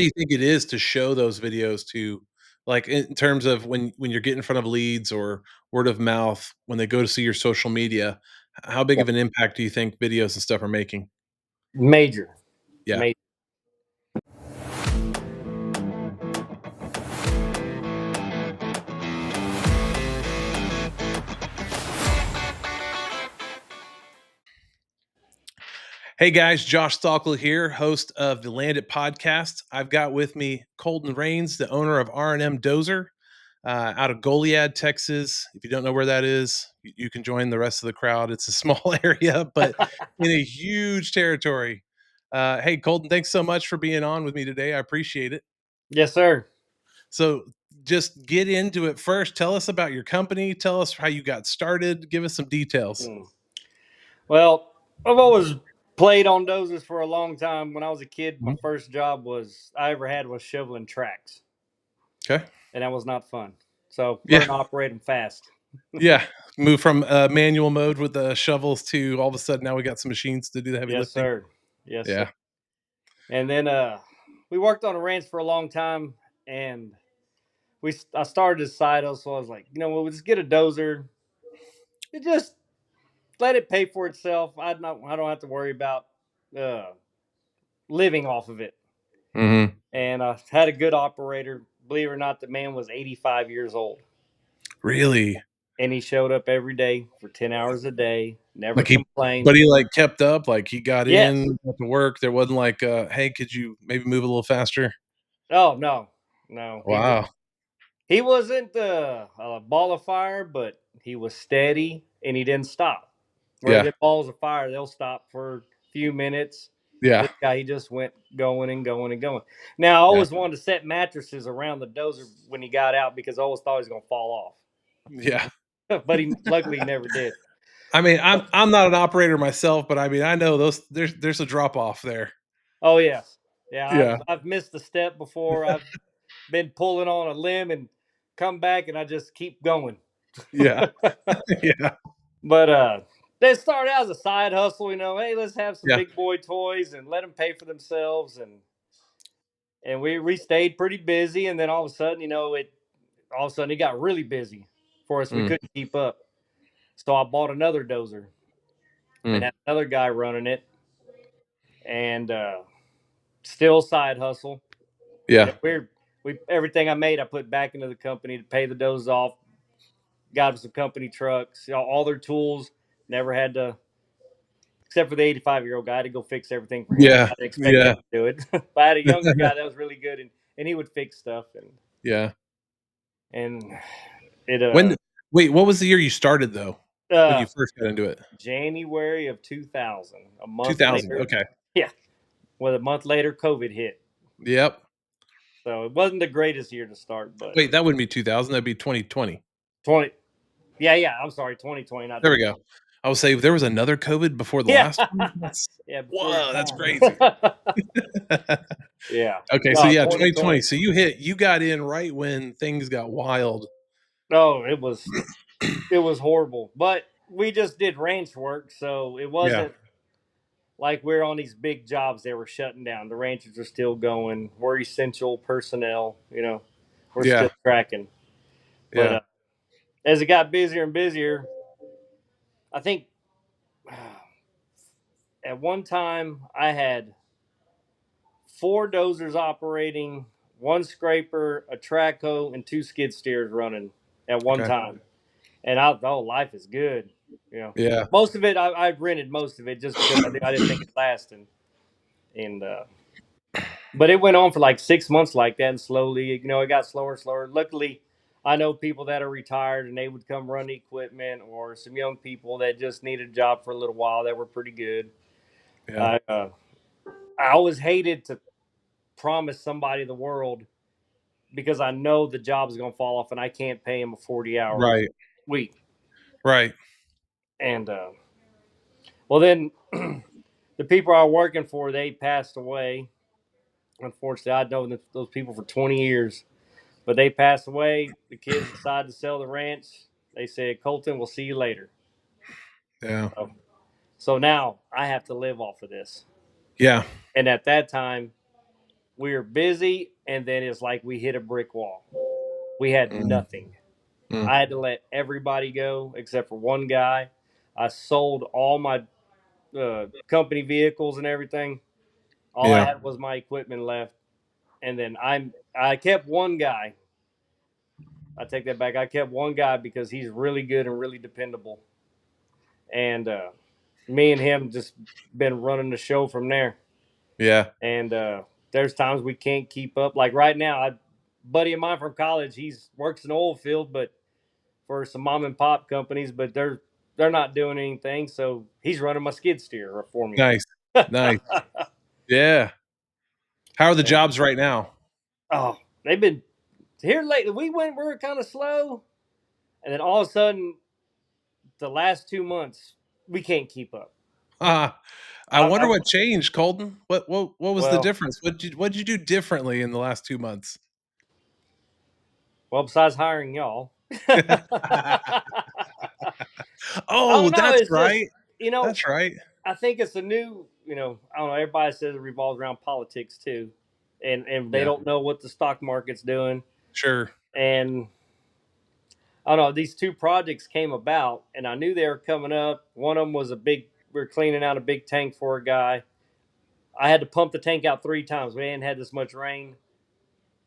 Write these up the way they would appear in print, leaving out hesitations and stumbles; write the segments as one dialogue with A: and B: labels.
A: do you think it is to show those videos to like, in terms of when you're getting in front of leads or word of mouth, when they go to see your social media, how big
B: Yeah.
A: of an impact do you think videos and stuff are making?
B: Major,
A: Yeah.
B: major.
A: Hey guys, Josh Stockel here, host of the Land It podcast. I've got with me Colton Rains, the owner of R&M Dozer, out of Goliad, Texas. If you don't know where that is, you can join the rest of the crowd. It's a small area, but in a huge territory. Hey, Colton, thanks so much for being on with me today. I appreciate it.
B: Yes, sir.
A: So, just get into it first. Tell us about your company. Tell us how you got started. Give us some details.
B: Mm. Well, I've always played on dozers for a long time. When I was a kid, my
A: Mhm.
B: first job was I ever had was shoveling tracks,
A: Okay.
B: and that was not fun. So
A: Yeah.
B: learn to operate them fast.
A: Yeah, move from, manual mode with the shovels to all of a sudden now we got some machines to do the heavy
B: Yes,
A: lifting.
B: sir. Yes, sir.
A: Yeah.
B: And then we worked on a ranch for a long time, and I started a side hustle. I was like, we'll just get a dozer. It just let it pay for itself. I don't have to worry about uh, living off of it.
A: Mhm.
B: And I had a good operator. Believe it or not, the man was 85 years old,
A: Really?
B: and he showed up every day for 10 hours a day. Never
A: Like, he
B: complained.
A: but he, like, kept up, like, he got
B: Yes.
A: in, got to work, there wasn't like, "Hey, could you maybe move a little faster?"
B: Oh no, no.
A: Wow.
B: He wasn't a ball of fire, but he was steady and he didn't stop. Where
A: Yeah,
B: the balls of fire, they'll stop for a few minutes.
A: yeah,
B: This guy, he just went going and going and going. Now, I
A: yeah,
B: always wanted to set mattresses around the dozer when he got out because I always thought he was going to fall
A: yeah.
B: off. But he luckily never did.
A: I mean, I'm not an operator myself, but I mean, I know those there's a drop off there.
B: Oh yes, yeah.
A: Yeah,
B: I've missed a step before. I've been pulling on a limb and come back, and I just keep going.
A: yeah, yeah,
B: But they started out as a side hustle. Hey, let's have some
A: yeah,
B: big boy toys and let them pay for themselves, and we stayed pretty busy. And then all of a sudden, it got really busy for us. We
A: mm,
B: couldn't keep up. So I bought another dozer and
A: mm,
B: had another guy running it, and still side hustle.
A: yeah,
B: We everything I made, I put back into the company to pay the doze off. Got them some company trucks, all their tools. Never had to, except for the 85-year-old guy, to go fix everything for him.
A: yeah,
B: I didn't expect him
A: yeah,
B: to do it. But I had a younger guy that was really good, and he would fix stuff,
A: yeah.
B: and it
A: When wait, what was the year you started, though? When
B: uh
A: you first got into it?
B: January of 2000. A month
A: 2000,
B: later,
A: okay.
B: yeah, well, a month later, COVID hit.
A: Yep.
B: So it wasn't the greatest year to start, but
A: Wait, that wouldn't be 2000, that'd be 2020.
B: 20. Yeah, yeah. I'm sorry, 2020, not
A: There we
B: 20.
A: go. I would say there was another COVID before the
B: Yeah,
A: last one? That's
B: yeah. Before your
A: whoa, that's crazy.
B: time. Yeah.
A: Okay, so
B: No,
A: yeah, 2020.
B: 2020.
A: So you got in right when things got wild.
B: No, it was horrible. But we just did ranch work, so it
A: Yeah,
B: wasn't like we're on these big jobs they were shutting down. The ranches are still going. We're essential personnel. We're
A: yeah,
B: still tracking. But
A: yeah.
B: as it got busier and busier, I think at one time I had four dozers operating, one scraper, a track hoe, and two skid steers running at one
A: Okay.
B: time. And I thought, life is good.
A: Yeah,
B: Most of it, I rented most of it just because I didn't think it'd last. And but it went on for like 6 months like that, and slowly, it got slower and slower. Luckily, I know people that are retired and they would come run the equipment, or some young people that just needed a job for a little while that were pretty good.
A: yeah.
B: I always hated to promise somebody the world because I know the job is going to fall off and I can't pay him a 40-hour
A: Right,
B: week.
A: right.
B: And well, then the people I was working for, they passed away. Unfortunately, I'd known those people for 20 years, but they passed away. The kids decided to sell the ranch. They said, Colton, we'll see you later.
A: Yeah,
B: So now I have to live off of this.
A: yeah.
B: And at that time, we were busy, and then it's like we hit a brick wall. We had
A: Mm,
B: nothing.
A: mm.
B: I had to let everybody go except for one guy. I sold all my company vehicles and everything. All I
A: Yeah.
B: had was my equipment left, and then I kept one guy. I take that back. I kept one guy because he's really good and really dependable, and me and him just been running the show from there.
A: Yeah.
B: And there's times we can't keep up. Like right now, a buddy of mine from college, he's works in the oil field, but for some mom and pop companies, but they're not doing anything. So he's running my skid steer for me.
A: Nice. Nice. Yeah. How are the
B: And,
A: jobs right now?
B: oh, they've been here lately. We were kind of slow, and then all of a sudden, the last 2 months, we can't keep up.
A: Uh, I wonder
B: I
A: what changed, Colton. What was the
B: well,
A: difference? What'd you do differently in the last 2 months?
B: well, besides hiring y'all, I
A: Oh,
B: don't know.
A: that's
B: It's just
A: right.
B: you know,
A: That's right.
B: I think it's a new, I don't know. Everybody says it revolves around politics too, and they
A: Yeah.
B: don't know what the stock market's doing.
A: Sure.
B: And I don't know. These two projects came about, and I knew they were coming up. One of them was a big. We were cleaning out a big tank for a guy. I had to pump the tank out 3 times. We hadn't had this much rain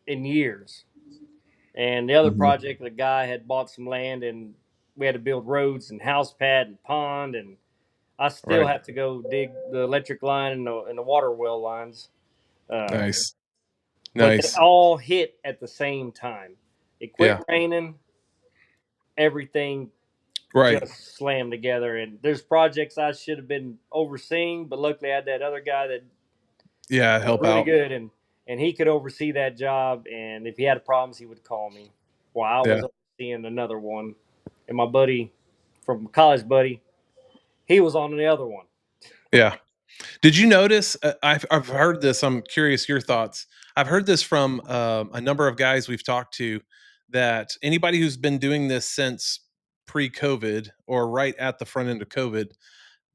B: in years. And the other
A: Mhm.
B: project, the guy had bought some land, and we had to build roads and house pad and pond, and I still
A: Right.
B: have to go dig the electric line and the water well lines. Uh,
A: Nice.
B: but they
A: Nice.
B: all hit at the same time. It quit
A: Yeah.
B: raining, everything
A: Right.
B: just slammed together. And there's projects I should have been overseeing, but luckily I had that other guy that
A: Yeah,
B: was
A: help
B: really
A: out.
B: good, and he could oversee that job. And if he had problems, he would call me while I
A: Yeah.
B: was overseeing another one. And my buddy from college, buddy, he was on the other one.
A: Yeah. Did you notice? I've heard this. I'm curious your thoughts. I've heard this from a number of guys we've talked to that anybody who's been doing this since pre-COVID or right at the front end of COVID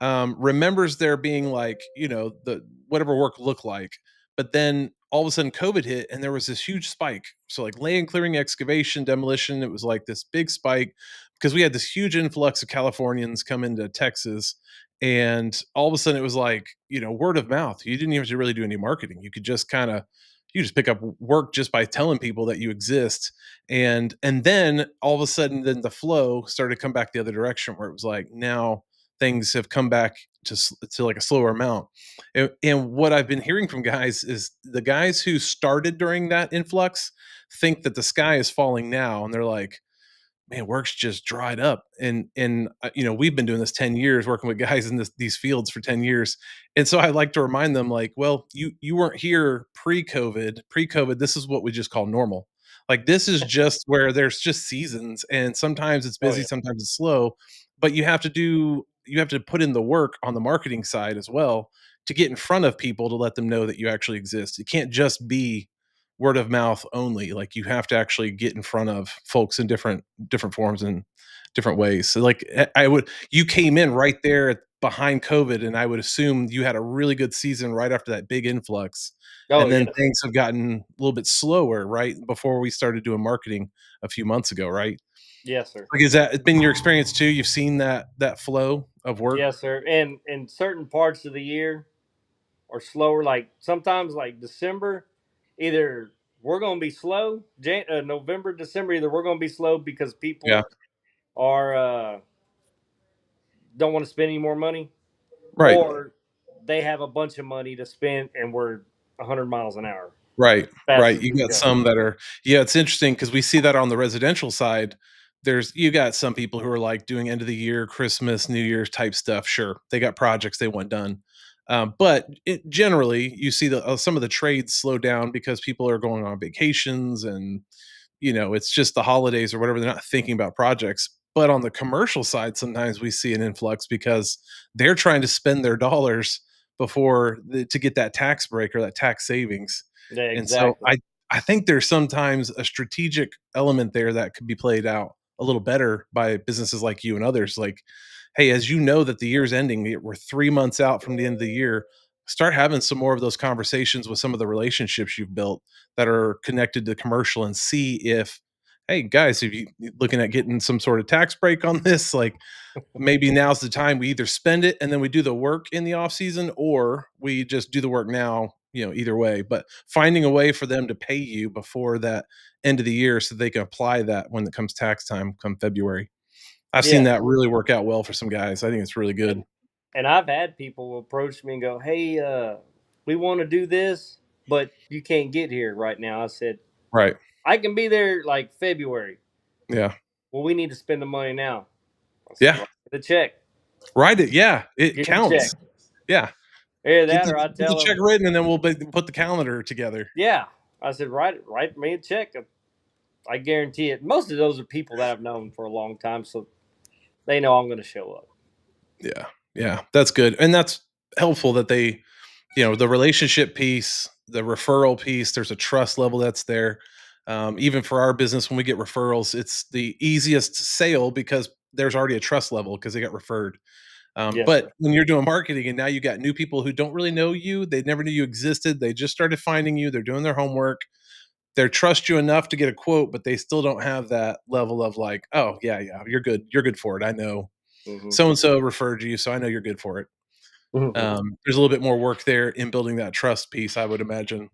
A: remembers there being like, the whatever work looked like. But then all of a sudden COVID hit and there was this huge spike. So like land clearing, excavation, demolition, it was like this big spike because we had this huge influx of Californians come into Texas. And all of a sudden it was like, word of mouth. You didn't even have to really do any marketing. You could just you just pick up work just by telling people that you exist. And then all of a sudden then the flow started to come back the other direction where it was like now things have come back to like a slower amount. And what I've been hearing from guys is the guys who started during that influx think that the sky is falling now, and they're like, man, work's just dried up. And we've been doing this 10 years, working with guys in these fields for 10 years. And so I like to remind them, like, well, you weren't here pre-COVID, this is what we just call normal. Like this is just where there's just seasons, and sometimes it's
B: Oh
A: busy,
B: yeah,
A: sometimes it's slow, but you have to put in the work on the marketing side as well to get in front of people to let them know that you actually exist. It can't just be word of mouth only. Like you have to actually get in front of folks in different forms and different ways. So like you came in right there behind COVID, and I would assume you had a really good season right after that big influx.
B: oh
A: And then
B: yeah,
A: things have gotten a little bit slower, right? Before we started doing marketing a few months ago, right?
B: yes sir,
A: Like, is that been your experience too? You've seen that flow of work?
B: yes sir. And in certain parts of the year are slower. Like sometimes, like December, either we're going to be slow. November, December, either we're going to be slow because
A: Yeah.
B: people are don't want to spend any more money,
A: Right.
B: or they have a bunch of money to spend, and we're 100 miles an hour
A: Right,
B: fast
A: right.
B: as
A: You
B: we can
A: got
B: go.
A: some that are yeah, it's interesting because we see that on the residential side. You got some people who are like doing end of the year, Christmas, New Year's type stuff. Sure, they got projects they want done. But generally, you see some of the trades slow down because people are going on vacations and it's just the holidays or whatever. They're not thinking about projects. But on the commercial side, sometimes we see an influx because they're trying to spend their dollars to get that tax break or that tax savings.
B: Yeah,
A: And so
B: exactly.
A: I think there's sometimes a strategic element there that could be played out a little better by businesses like you and others. Like, hey, as you know that the year's ending, we're 3 months out from the end of the year. start having some more of those conversations with some of the relationships you've built that are connected to commercial, and see if, hey guys, if you looking at getting some sort of tax break on this, like maybe now's the time we either spend it and then we do the work in the off season, or we just do the work now, either way. But finding a way for them to pay you before that end of the year so they can apply that when it comes tax time come February. I've seen
B: Yeah,
A: that really work out well for some guys. I think it's really good.
B: and I've had people approach me and go, "Hey, we want to do this, but you can't get here right now." I said,
A: Right.
B: "I can be there like February."
A: Yeah.
B: Well, we need to spend the money now. I said,
A: Yeah.
B: "Write the check.
A: Write it. Yeah. It
B: Get the check."
A: counts. Yeah.
B: Either
A: Get
B: that,
A: the
B: or I
A: get the
B: tell
A: check
B: them,
A: written, and then we'll put the calendar together.
B: "Yeah." I said, "Write me a check." I guarantee it. Most of those are people that I've known for a long time, so they know I'm going to show up.
A: Yeah. Yeah. That's good. And that's helpful that they, the relationship piece, the referral piece, there's a trust level that's there. Even for our business, when we get referrals, it's the easiest sale because there's already a trust level because they got referred.
B: Yes,
A: But
B: sir.
A: when you're doing marketing and now you got new people who don't really know you, they never knew you existed, they just started finding you, they're doing their homework, they trust you enough to get a quote, but they still don't have that level of like, oh yeah, yeah, you're good for it. I know
B: Hmm.
A: so and so referred you, so I know you're good for it.
B: Hmm.
A: There's a little bit more work there in building that trust piece, I would imagine,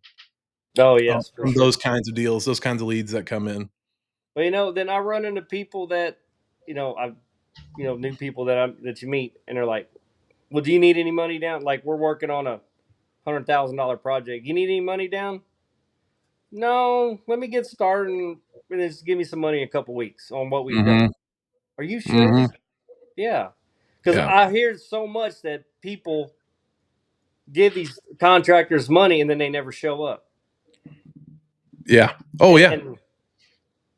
B: Oh, yes, for
A: from
B: sure.
A: those kinds of deals, those kinds of leads that come in.
B: But then I run into people that, I, new people that you meet, and they're like, "Well, do you need any money down? Like, we're working on a $100,000 project. You need any money down?" No, let me get started and just give me some money in a couple weeks on what we've done.
A: Hmm.
B: Are you sure?
A: Hmm.
B: Yeah, because
A: Yeah.
B: I hear so much that people give these contractors money and then they never show up.
A: Yeah. Oh
B: And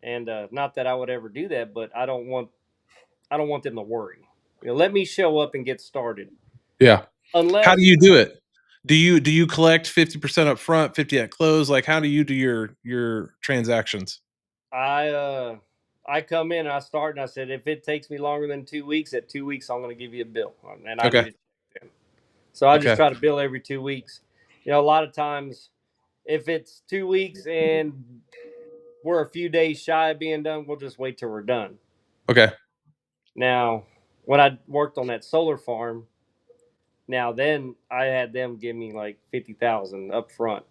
A: yeah.
B: and, not that I would ever do that, but I don't want them to worry. Let me show up and get started.
A: Yeah. How do
B: Unless
A: you do it? Do you collect 50% up front, 50 at close? Like how do you do your transactions?
B: I uh I come in and I start and I said, if it takes me longer than 2 weeks, at 2 weeks I'm going to give you a bill, and I
A: Okay.
B: need it. So I just
A: Okay.
B: try to bill every 2 weeks. A lot of times, if it's 2 weeks and we're a few days shy of being done, we'll just wait till we're done.
A: Okay.
B: Now, when I worked on that solar farm, now then I had them give me like 50,000 up front.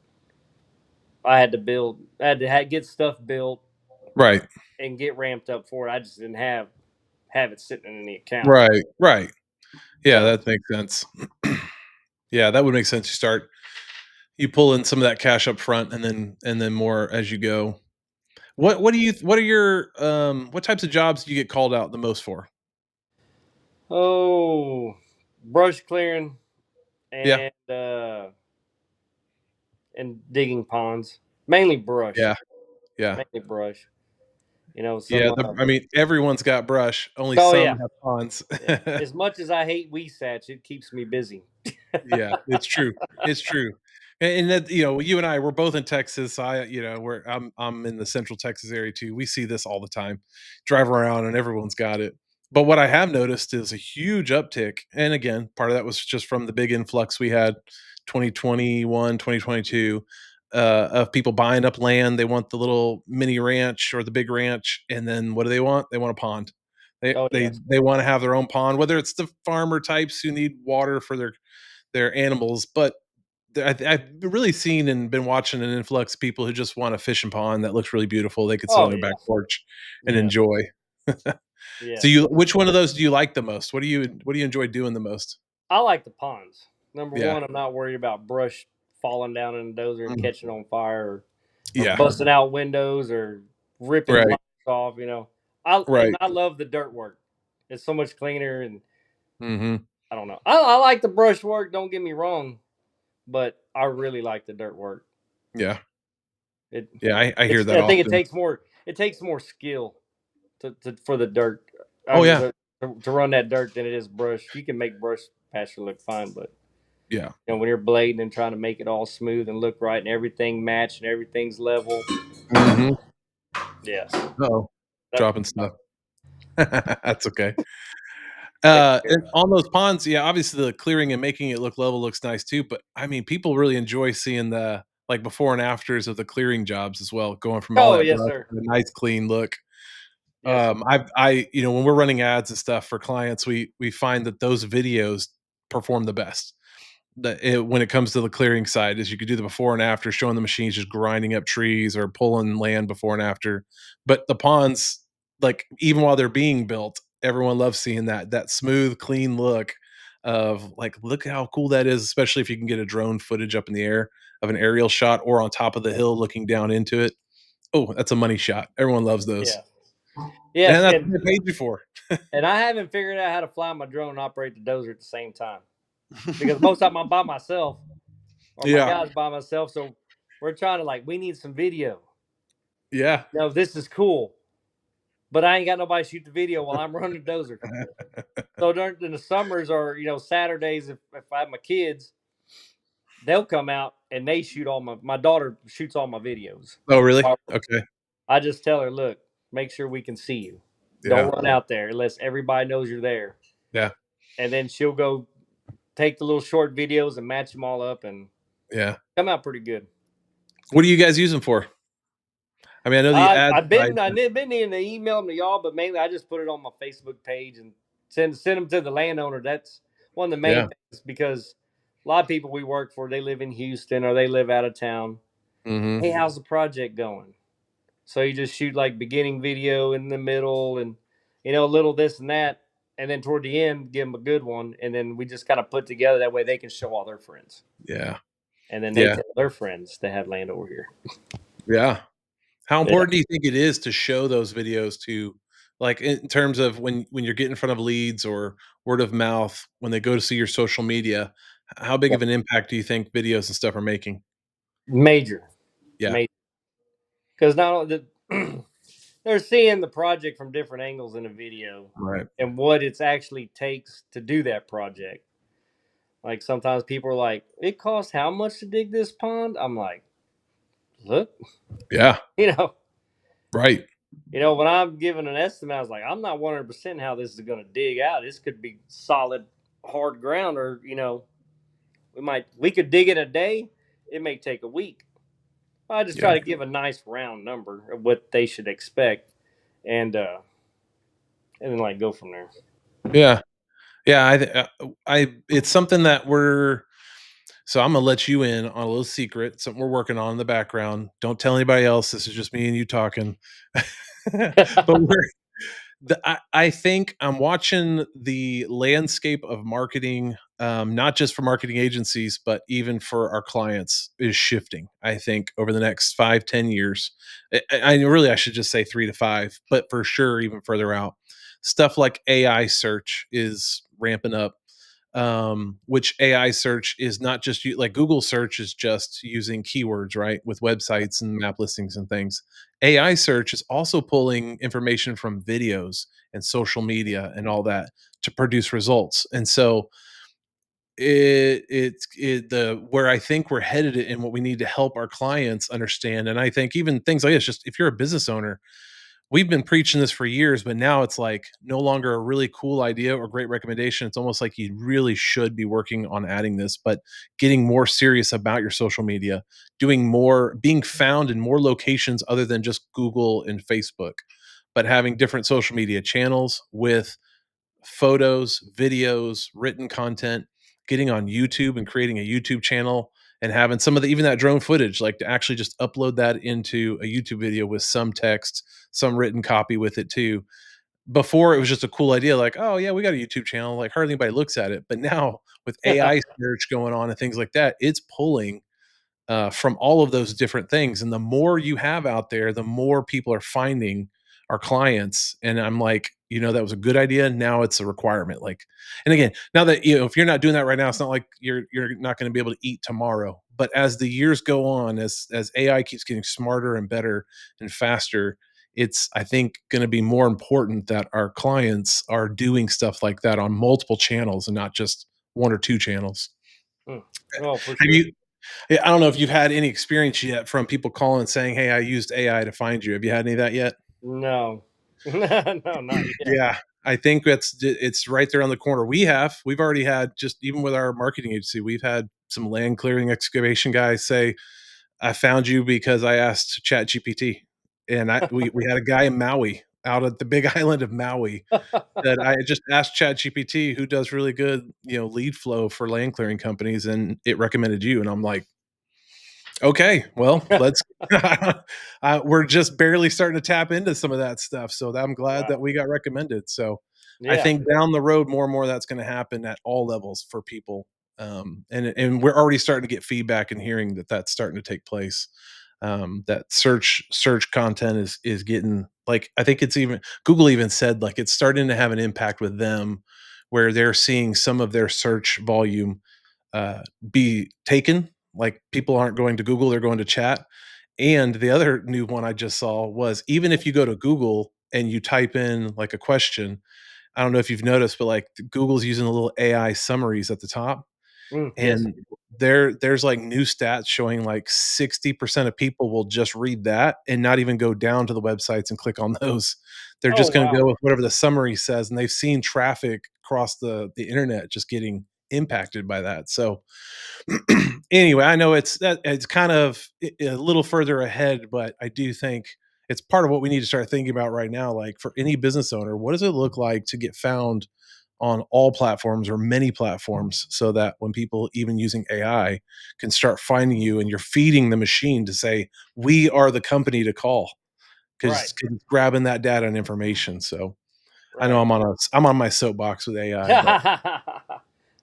B: I had to build, I had to get stuff built
A: Right.
B: and get ramped up for it. I just didn't have it sitting in the account.
A: Right. Right. Yeah,
B: So,
A: that makes sense. Yeah, that would make sense. You pull in some of that cash up front and then more as you go. What are your what types of jobs do you get called out the most for?
B: oh, brush clearing
A: Yeah.
B: and digging ponds, mainly brush,
A: Yeah. Yeah.
B: mainly brush.
A: Yeah,
B: Some.
A: I mean, everyone's got brush, only
B: Oh
A: some
B: yeah,
A: have ponds.
B: as much as I hate weed satch, it keeps me busy.
A: Yeah, it's true. It's true. And that, you and I, we're both in Texas. I'm in the central Texas area too. We see this all the time. Drive around and everyone's got it. But what I have noticed is a huge uptick. And again, part of that was just from the big influx we had 2021, 2022, of people buying up land. They want the little mini ranch or the big ranch. And then what do they want? They want a pond. They
B: Oh
A: they
B: yes.
A: they want to have their own pond, whether it's the farmer types who need water for their animals. But I've really seen and been watching an influx of people who just want a fishing pond that looks really beautiful. They could sit on
B: Oh
A: their back
B: yes.
A: porch and
B: Yeah.
A: enjoy. So
B: Yes.
A: which one of those do you like the most? What do you enjoy doing the most?
B: I like the ponds. Number
A: Yeah.
B: one, I'm not worried about brush falling down in the dozer and
A: Mm.
B: catching on fire, or
A: Yeah.
B: busting out windows or ripping
A: Right.
B: lines off.
A: Right.
B: I love the dirt work. It's so much cleaner, and
A: Hmm.
B: I don't know. I like the brush work. Don't get me wrong, but I really like the dirt work.
A: Yeah.
B: It
A: Yeah. I hear
B: it's
A: that
B: I think
A: often.
B: it takes more skill for the dirt. I
A: Oh
B: mean,
A: yeah.
B: to run that dirt than it is brush. You can make brush pasture look fine, but
A: Yeah.
B: when you're blading and trying to make it all smooth and look right and everything match and everything's level,
A: Hmm.
B: yes,
A: Oh,
B: that,
A: dropping stuff. That's okay.
B: take care
A: And
B: of.
A: on those ponds, yeah, obviously the clearing and making it look level looks nice too, but I mean, people really enjoy seeing the like before and afters of the clearing jobs as well, going from all
B: Oh
A: that
B: yes,
A: brush
B: sir.
A: to a nice clean look.
B: Yes, sir.
A: When we're running ads and stuff for clients, we find that those videos perform the best. When it comes to the clearing side, is you could do the before and after, showing the machines just grinding up trees or pulling land before and after. But the ponds, like even while they're being built, everyone loves seeing that smooth, clean look of like, look how cool that is, especially if you can get a drone footage up in the air of an aerial shot or on top of the hill looking down into it. Oh, that's a money shot. Everyone loves those.
B: Yeah. Yes,
A: And that's what they paid you for.
B: and I haven't figured out how to fly my drone and operate the dozer at the same time because most of the time I'm by myself or my
A: Yeah.
B: guy's by myself. So we're trying to like, we need some video.
A: Yeah.
B: No, this is cool, but I ain't got nobody shoot the video while I'm running the dozer. So during in the summers or Saturdays, if I have my kids, they'll come out and they shoot all my daughter shoots all my videos.
A: Oh, really? Okay.
B: I just tell her, look, make sure we can see you. Don't
A: Yeah.
B: run out there unless everybody knows you're there.
A: Yeah.
B: And then she'll go take the little short videos and match them all up and
A: Yeah.
B: come out pretty good.
A: What do you guys use them for? I mean, I know the ad
B: I've
A: side,
B: been
A: but
B: been needing to email them to y'all, but mainly I just put it on my Facebook page and send them to the landowner. That's one of the main
A: yeah.
B: things because a lot of people we work for they live in Houston or they live out of town.
A: Mhm.
B: Hey, how's the project going? So you just shoot like beginning video in the middle and a little this and that, and then toward the end give them a good one, and then we just kind of put together that way they can show all their friends,
A: Yeah.
B: and then they
A: Yeah.
B: tell their friends to have land over here.
A: Yeah. How
B: Yeah.
A: important do you think it is to show those videos to like, in terms of when you're getting in front of leads or word of mouth, when they go to see your social media, how big
B: Yeah.
A: of an impact do you think videos and stuff are making?
B: Major,
A: Yeah.
B: major, because not only they're seeing the project from different angles in a video
A: Right.
B: and what it actually takes to do that project. Like sometimes people are like, "It costs how much to dig this pond?" I'm like, "Look,
A: Yeah.
B: you know."
A: Right.
B: When I'm giving an estimate, I was like, I'm not 100% how this is going to dig out. This could be solid, hard ground, or we could dig it a day. It may take a week. I just
A: Yeah.
B: try to give a nice round number of what they should expect, and uh, and then like go from there.
A: Yeah. Yeah, it's something that so I'm gonna let you in on a little secret, something we're working on in the background. Don't tell anybody else. This is just me and you talking. But I think I'm watching the landscape of marketing, not just for marketing agencies, but even for our clients, is shifting. I think over the next 5, 10 years, I should just say 3 to 5, but for sure, even further out, stuff like AI search is ramping up. Which AI search is not just like Google search is just using keywords, right? With websites and map listings and things. AI search is also pulling information from videos and social media and all that to produce results. And so the where I think we're headed and what we need to help our clients understand. And I think even things like this, just if you're a business owner, we've been preaching this for years, but now it's like no longer a really cool idea or great recommendation. It's almost like you really should be working on adding this, but getting more serious about your social media, doing more, being found in more locations other than just Google and Facebook, but having different social media channels with photos, videos, written content, getting on YouTube and creating a YouTube channel and having some of the even that drone footage, like to actually just upload that into a YouTube video with some text, some written copy with it too. Before it was just a cool idea, like, oh yeah, we got a YouTube channel, like hardly anybody looks at it. But now with AI search going on and things like that, it's pulling from all of those different things. And the more you have out there, the more people are finding our clients. And I'm like, that was a good idea. Now it's a requirement. Like, and again, now that if you're not doing that right now, it's not like you're not going to be able to eat tomorrow. But as the years go on, as AI keeps getting smarter and better and faster, it's I think going to be more important that our clients are doing stuff like that on multiple channels and not just one or two channels.
B: Hmm. Oh, for
A: Have
B: sure.
A: you Yeah, I don't know if you've had any experience yet from people calling saying, "Hey, I used AI to find you." Have you had any of that yet?
B: No, no, not yet.
A: Yeah. I think it's right there on the corner. We've already had, just even with our marketing agency, we've had some land clearing excavation guys say, "I found you because I asked ChatGPT." And we had a guy in Maui, out at the big island of Maui, that I just asked ChatGPT who does really good, lead flow for land clearing companies, and it recommended you. And I'm like, okay, well, let's. We're just barely starting to tap into some of that stuff, so I'm glad that
B: Wow.
A: we got recommended. So I
B: Yeah.
A: think down the road, more and more that's going to happen at all levels for people, and we're already starting to get feedback and hearing that that's starting to take place. That search content is getting, like, I think it's even Google even said, like, it's starting to have an impact with them, where they're seeing some of their search volume be taken. Like, people aren't going to Google, they're going to chat. And the other new one I just saw was, even if you go to Google and you type in like a question, I don't know if you've noticed, but like Google's using a little AI summaries at the top.
B: Yes.
A: And there's like new stats showing like 60% of people will just read that and not even go down to the websites and click on those. They're
B: Oh
A: just going to
B: wow.
A: go with whatever the summary says, and they've seen traffic across the internet just getting impacted by that. So anyway, I know it's kind of a little further ahead, but I do think it's part of what we need to start thinking about right now. Like, for any business owner, what does it look like to get found on all platforms or many platforms, so that when people, even using AI, can start finding you, and you're feeding the machine to say, we are the company to call,
B: Right.
A: because it's grabbing that data and information. So I know
B: Right.
A: I'm on my soapbox with AI, but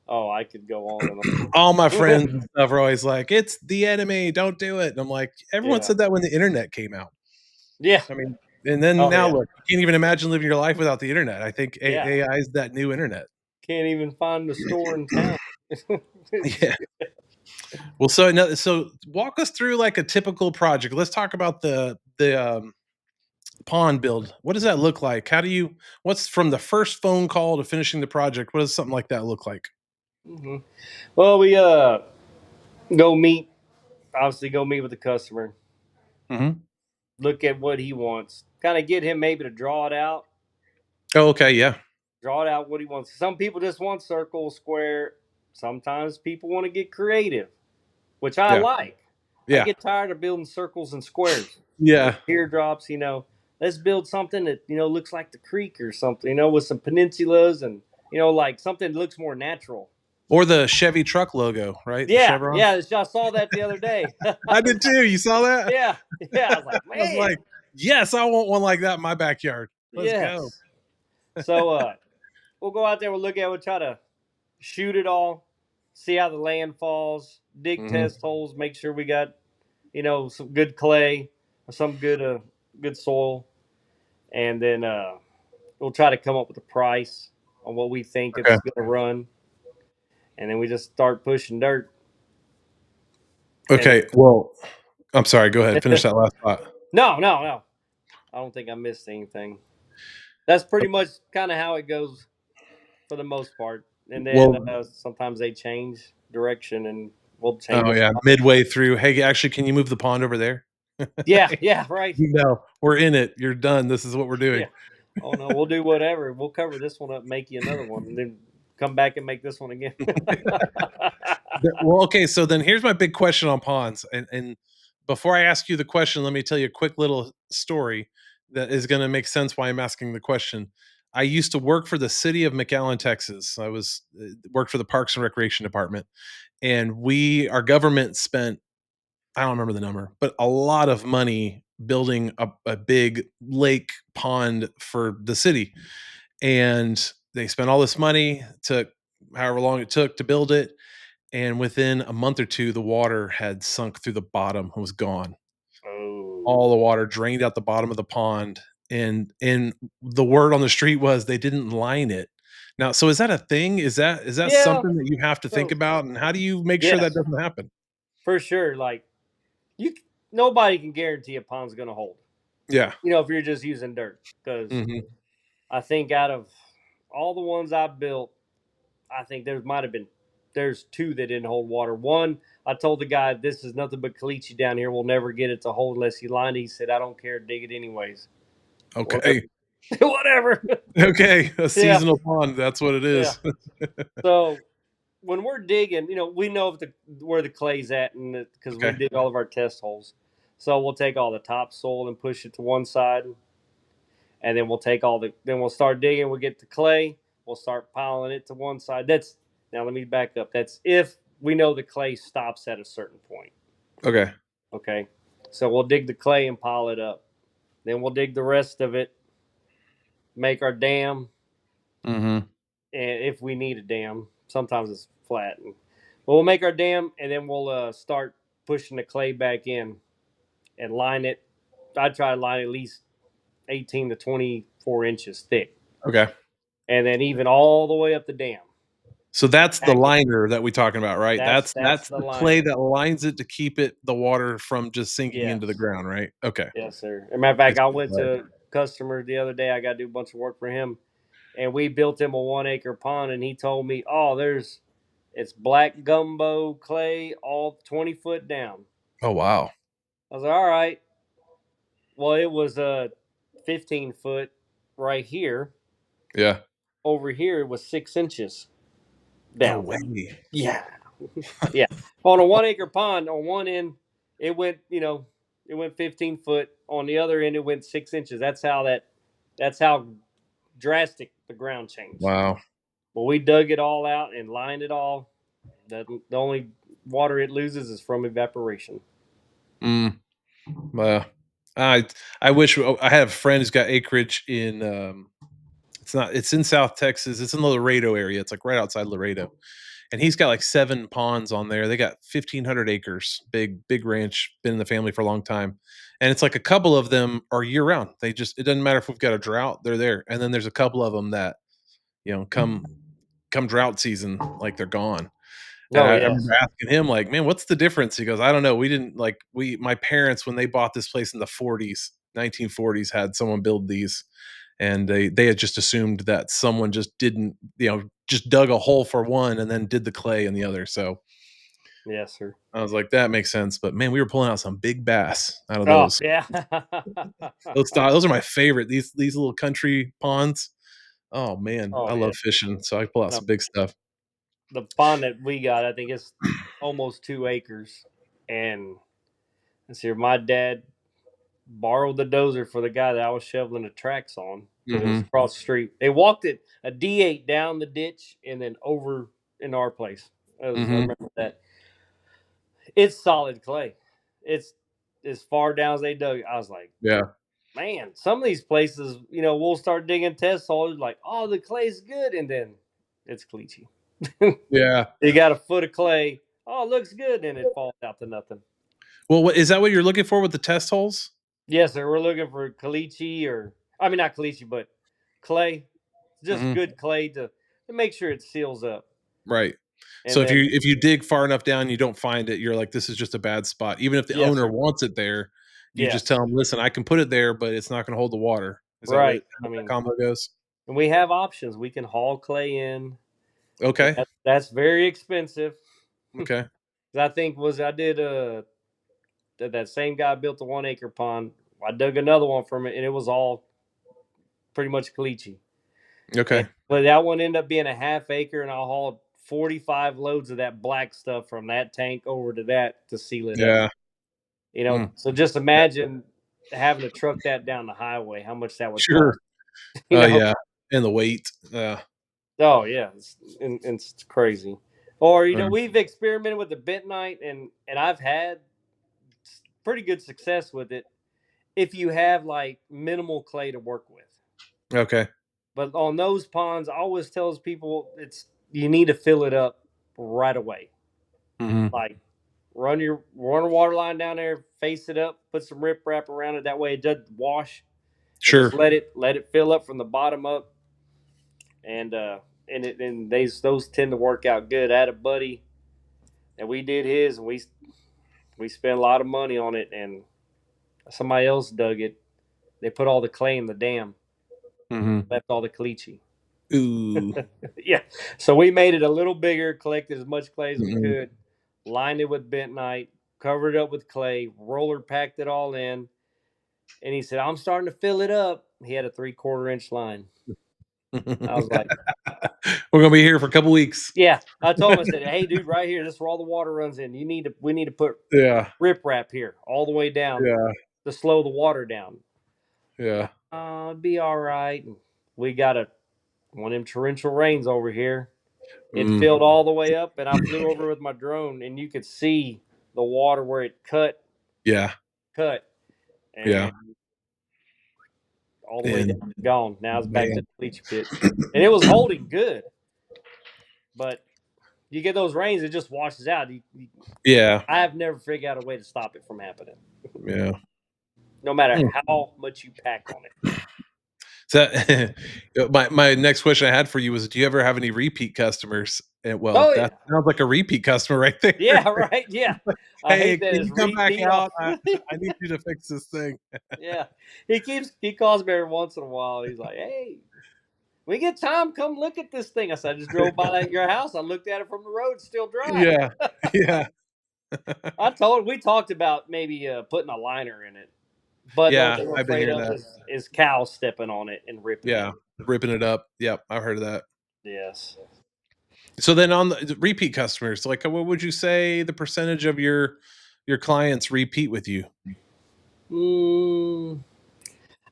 B: Oh, I could go on and
A: all my
B: on.
A: friends and stuff are always like, "It's the enemy, don't do it." And I'm like, everyone
B: Yeah.
A: said that when the internet came out.
B: Yeah.
A: I mean, and then
B: Oh
A: now
B: yeah.
A: look, you can't even imagine living your life without the internet. I think
B: Yeah.
A: AI is that new internet.
B: Can't even find the store in town.
A: Yeah. Well, so walk us through like a typical project. Let's talk about the pond build. What does that look like? What's from the first phone call to finishing the project? What does something like that look like?
B: hmm Well, we go meet. Obviously, go meet with the customer.
A: Mhm.
B: Look at what he wants. Kind of get him maybe to draw it out.
A: Oh, okay, yeah.
B: Draw it out what he wants. Some people just want circle, square. Sometimes people want to get creative, which I
A: Yeah.
B: like. I
A: Yeah.
B: get tired of building circles and squares with
A: Yeah.
B: teardrops. Let's build something that looks like the creek or something. With some peninsulas and like something that looks more natural.
A: Or the Chevy truck logo, right? The
B: Yeah,
A: chevron.
B: yeah. I saw that the other day. I
A: I
B: was
A: did
B: like,
A: too. You saw that?
B: yeah, yeah. I was like,
A: I was
B: man,
A: like, "Yes, I want one like that in my backyard. Let's go."
B: yes. So we'll go out there. We'll look at it. We'll try to shoot it all, see how the land falls, dig
A: Mhm.
B: test holes, make sure we got some good clay or some good soil, and then we'll try to come up with a price on what we think
A: Okay.
B: it's going to run, and then we just start pushing dirt. And
A: Okay, well, I'm sorry, go ahead, finish that last thought.
B: no, no, no, I don't think I missed anything. That's pretty much kind of how it goes for the most part. And then
A: Well,
B: sometimes they change direction, and we'll change
A: oh,
B: them.
A: yeah, midway through, "Hey, actually, can you move the pond over there?"
B: Yeah, yeah, right.
A: "No, we're in it. You're done. This is what we're doing."
B: Yeah. Oh no, we'll do whatever. We'll cover this one up, make you another one, and then come back and make this one again.
A: Well, okay, so then here's my big question on ponds, and before I ask you the question, let me tell you a quick little story that is gonna make sense why I'm asking the question. I used to work for the city of McAllen, Texas. I worked for the Parks and Recreation Department, and our government spent, I don't remember the number, but a lot of money building a big lake pond for the city. And they spent all this money, took however long it took to build it, and within a month or two, the water had sunk through the bottom and was gone.
B: Oh.
A: All the water drained out the bottom of the pond, and the word on the street was they didn't line it. Now, so is that a thing? Is that
B: Yeah.
A: something that you have to think
B: So
A: about, and how do you make sure that
B: yes,
A: doesn't happen?
B: for sure. Like nobody can guarantee a pond's going to hold.
A: Yeah.
B: If you're just using dirt, because
A: Mhm.
B: I think out of all the ones I built, I think there's two that didn't hold water. One, I told the guy, this is nothing but caliche down here. We'll never get it to hold unless you line it. He said, I don't care, dig it anyways. Well,
A: Okay.
B: Whatever.
A: Okay, a
B: Yeah,
A: seasonal pond. That's what it
B: yeah.
A: is.
B: So when we're digging, we know where the clay's at, and because we
A: Okay.
B: dig all of our test holes. So we'll take all the topsoil and push it to one side, and then we'll start digging. We'll get the clay. We'll start piling it to one side. That's Now let me back up. That's if we know the clay stops at a certain point.
A: Okay.
B: Okay, so we'll dig the clay and pile it up. Then we'll dig the rest of it, make our dam,
A: Mm-hmm.
B: and if we need a dam, sometimes it's flat. But we'll make our dam, and then we'll start pushing the clay back in and line it. I try to line at least 18 to 24 inches thick,
A: Okay.
B: and then even all the way up the dam.
A: So that's the
B: Pack it.
A: liner that we're talking about, right?
B: That's
A: That's
B: the
A: the clay
B: liner.
A: that lines it to keep the water from just sinking into the
B: Yes,
A: ground, right? Okay.
B: yes, sir. As a matter of fact,
A: It's
B: I
A: good
B: went
A: lead.
B: to a customer the other day. I got to do a bunch of work for him, and we built him a 1 acre pond. And he told me, "Oh, it's black gumbo clay, all 20 foot down."
A: Oh wow.
B: I was like, "All right." Well, it was a 15 foot right here.
A: Yeah.
B: Over here, it was 6 inches
A: No
B: down.
A: way.
B: Yeah, yeah. On a 1 acre pond, on one end, it went, it went 15 foot. On the other end, it went 6 inches. That's how drastic the ground changed.
A: Wow.
B: Well, we dug it all out and lined it all. The only water it loses is from evaporation.
A: Mm. Well, I I wish I had a friend who's got acreage in it's in South Texas. It's in the Laredo area. It's like right outside Laredo. And he's got like 7 ponds on there. They got 1,500 acres. Big ranch, been in the family for a long time. And it's like a couple of them are year round. It doesn't matter if we've got a drought, they're there. And then there's a couple of them that, come drought season, like they're gone. And
B: Oh
A: I remember
B: yes,
A: asking him like, "Man, what's the difference?" He goes, "I don't know. We didn't like we my parents when they bought this place in the 40s, 1940s had someone build these and they had just assumed that someone just didn't, just dug a hole for one and then did the clay in the other." So,
B: yes, sir.
A: I was like, "That makes sense." But man, we were pulling out some big bass out of
B: Oh
A: those.
B: yeah.
A: Those are my favorite. These little country ponds. Oh man,
B: Oh
A: I
B: yeah.
A: love fishing, so I pull out
B: No,
A: some big stuff.
B: the pond that we got, I think it's almost 2 acres. And let's see, my dad borrowed the dozer for the guy that I was shoveling the tracks on because it was
A: Mhm.
B: across the street. They walked it a D8 down the ditch and then over in our place. I
A: Mhm.
B: remember that. It's solid clay. It's as far down as they dug. I was like,
A: Yeah.
B: man, some of these places, we'll start digging test holes like, oh, the clay's good, and then it's cleachy.
A: Yeah.
B: You got a foot of clay. Oh, it looks good, and it falls out to nothing.
A: Well, what is that what you're looking for with the test holes?
B: Yes, sir. We're looking for caliche, or I mean not caliche, but clay. Just
A: Mhm.
B: good clay to make sure it seals up.
A: Right. So
B: And then
A: if you dig far enough down, you don't find it, you're like, "This is just a bad spot." Even if the
B: yes,
A: owner
B: sir.
A: wants it there, you just tell
B: Yes.
A: them, "Listen, I can put it there, but it's not gonna hold the water." Is that
B: Right.
A: how
B: I
A: that
B: mean,
A: combo goes?
B: and we have options. We can haul clay in, and
A: Okay.
B: that's very expensive.
A: Okay.
B: 'Cause I think was I did that same guy built a 1 acre pond. I dug another one from it, and it was all pretty much caliche. And
A: Okay.
B: but that one ended up being a half acre, and I hauled 45 loads of that black stuff from that tank over to that to seal it up.
A: Yeah. Mm.
B: So just imagine having to truck that down the highway, how much that would
A: Sure.
B: cost. You
A: Oh,
B: know,
A: yeah. And the weight. Yeah.
B: oh yeah, it's crazy. Or
A: Mm.
B: we've experimented with the bentonite, and I've had pretty good success with it if you have like minimal clay to work with.
A: Okay.
B: But on those ponds, I always tells people it's you need to fill it up right away.
A: Mhm.
B: Like run a water line down there, face it up, put some riprap around it. That way it doesn't wash, and just
A: Sure.
B: let it fill up from the bottom up. And those tend to work out good. I had a buddy and we did his, and we spent a lot of money on it, and somebody else dug it. They put all the clay in the dam,
A: Mhm.
B: left all the caliche.
A: Ooh.
B: Yeah. So we made it a little bigger, collected as much clay as we
A: Mhm.
B: could, lined it with bentonite, covered it up with clay, roller packed it all in. And he said, I'm starting to fill it up. He had a 3/4 inch line. I was like,
A: We're gonna be here for a couple weeks.
B: yeah. I told him, I said, hey, dude, right here, this is where all the water runs in. We need to put
A: Yeah,
B: riprap here all the way down
A: yeah,
B: to slow the water down.
A: yeah.
B: It'd be all right. And we got one of them torrential rains over here. It
A: Mm,
B: filled all the way up, and I flew over with my drone, and you could see the water where it
A: yeah,
B: cut,
A: yeah.
B: and all the way
A: And
B: down, gone. Now it's back to
A: man,
B: the bleach pit, and it was holding good, but you get those rains, it just washes out.
A: yeah,
B: I've never figured out a way to stop it from happening,
A: yeah.
B: no matter
A: Mm.
B: how much you pack on it.
A: So my next question I had for you was, do you ever have any repeat customers? And well,
B: Oh
A: that
B: yeah,
A: sounds like a repeat customer right there.
B: yeah, right, yeah. I
A: Hey,
B: hate
A: can
B: that it's
A: you come back
B: repeat off.
A: out? I need you to fix this thing.
B: Yeah, he calls me every once in a while. He's like, hey. We get time, come look at this thing. I said, I just drove by your house. I looked at it from the road, it's still dry.
A: Yeah, yeah,
B: We talked about maybe putting a liner in it. But the only
A: yeah.
B: thing we're
A: I've been
B: afraid
A: hearing
B: of
A: that.
B: is cows stepping on it and ripping it.
A: Yeah, ripping it up. Yep, I've heard of that.
B: Yes.
A: So then on the repeat customers, like what would you say the percentage of your clients repeat with you?
B: Mm,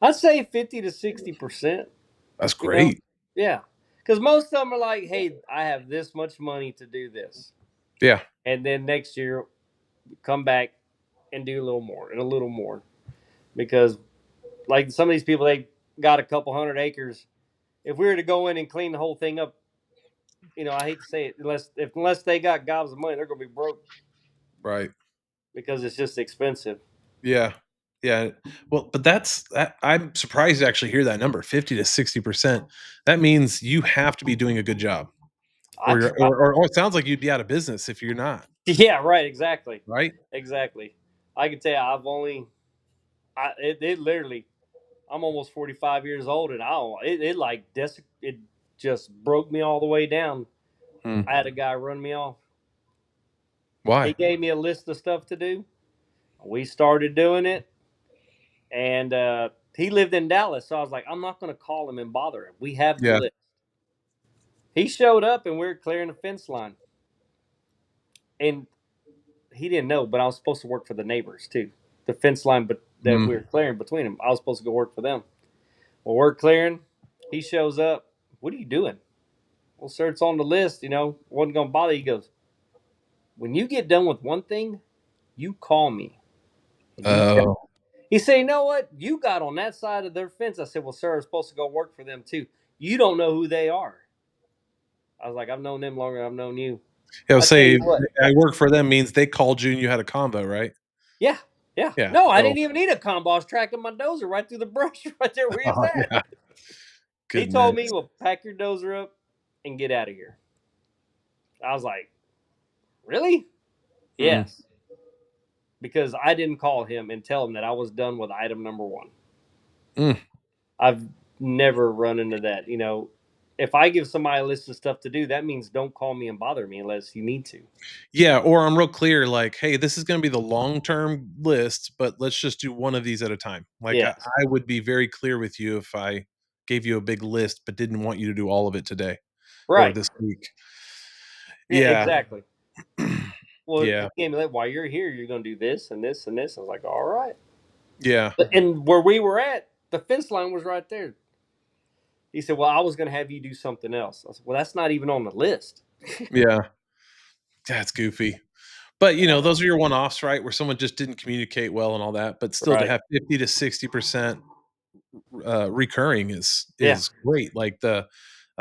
B: I'd say 50 to 60%.
A: That's
B: You know?
A: great.
B: Yeah. Because most of them are like, hey, I have this much money to do this.
A: Yeah,
B: And then next year, come back and do a little more and a little more. Because, like, some of these people, they got a couple hundred acres. If we were to go in and clean the whole thing up, I hate to say it, unless they got gobs of money, they're gonna be broke
A: right.
B: because it's just expensive.
A: Yeah. Yeah. Well, but I'm surprised to actually hear that number, 50 to 60%. That means you have to be doing a good job.
B: I try.
A: Or it sounds like you'd be out of business if you're not,
B: Yeah, right. Exactly.
A: right?
B: Exactly. I can tell you, it literally. I'm almost 45 years old, and it just broke me all the way down.
A: Hmm.
B: I had a guy run me off. He
A: Why?
B: gave me a list of stuff to do. We started doing it, and he lived in Dallas, so I was like, I'm not going to call him and bother him. We have the
A: Yeah.
B: list. He showed up, and we were clearing the fence line, and he didn't know, but I was supposed to work for the neighbors too. The fence line, but that we
A: Mm.
B: were clearing between them, I was supposed to go work for them. Well, we're clearing. He shows up. What are you doing? Well, sir, it's on the list. Wasn't gonna bother. He goes, when you get done with one thing, you call me and you tell.
A: Oh,
B: He said, you know what? You got on that side of their fence. I said, well, sir, I'm supposed to go work for them too. You don't know who they are. I was like, I've known them longer than I've known you.
A: yeah,
B: I tell you
A: say
B: what.
A: I work for them means they called you and you had a convo, right?
B: Yeah, yeah.
A: Yeah.
B: No, I
A: Oh,
B: didn't even need a combo. I was tracking my dozer right through the brush right there where he was at.
A: yeah.
B: He told me,
A: Goodness.
B: well, pack your dozer up and get out of here. I was like, really?
A: Mm.
B: Yes. Because I didn't call him and tell him that I was done with item number one.
A: Mm.
B: I've never run into that. If I give somebody a list of stuff to do, that means don't call me and bother me unless you need to.
A: Yeah, or I'm real clear, like, hey, this is gonna be the long-term list, but let's just do one of these at a time. Like,
B: Yes.
A: I would be very clear with you if I gave you a big list, but didn't want you to do all of it today or
B: Right.
A: this week.
B: Yeah,
A: Yeah.
B: exactly. Well,
A: Yeah.
B: he gave me that. While you're here, you're going to do this and this and this. I was like, all right.
A: Yeah.
B: And where we were at, the fence line was right there. He said, well, I was going to have you do something else. I said, well, that's not even on the list.
A: Yeah. That's goofy. But, those are your one-offs, right? Where someone just didn't communicate well and all that, but still to
B: Right.
A: have 50 to 60% recurring is
B: Yeah.
A: is great. Like I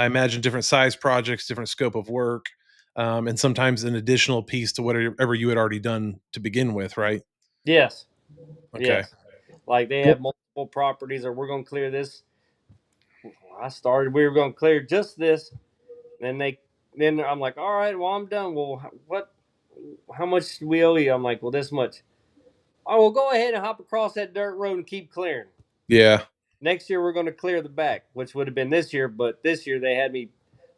A: imagine different size projects, different scope of work, and sometimes an additional piece to whatever you had already done to begin with, right?
B: Yes.
A: Okay.
B: Yes. Like they
A: Well,
B: have multiple properties, or we're going to clear this. We were going to clear just this. Then I'm like, all right, well, I'm done. Well, how much do we owe you? I'm like, well, this much. Oh, well, go ahead and hop across that dirt road and keep clearing.
A: yeah,
B: Next year, we're going to clear the back, which would have been this year. But this year, they had me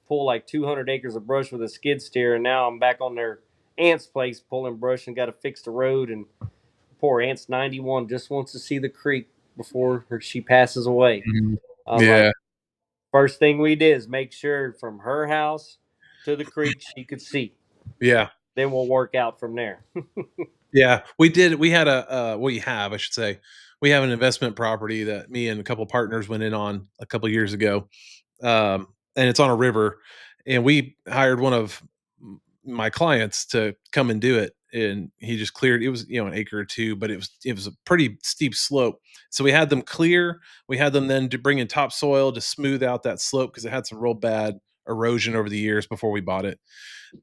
B: pull like 200 acres of brush with a skid steer. And now I'm back on their aunt's place pulling brush and got to fix the road. And poor aunt's 91, just wants to see the creek. before she passes away.
A: Mhm.
B: I'm like,
A: Yeah,
B: first thing we did is make sure from her house to the creek she could see.
A: yeah,
B: Then we'll work out from there.
A: yeah. We did. We had we have, I should say, we have an investment property that me and a couple partners went in on a couple years ago, and it's on a river. And we hired one of my clients to come and do it, and he just cleared. It was an acre or two, but it was a pretty steep slope. So we had them clear. We had them then to bring in topsoil to smooth out that slope because it had some real bad erosion over the years before we bought it.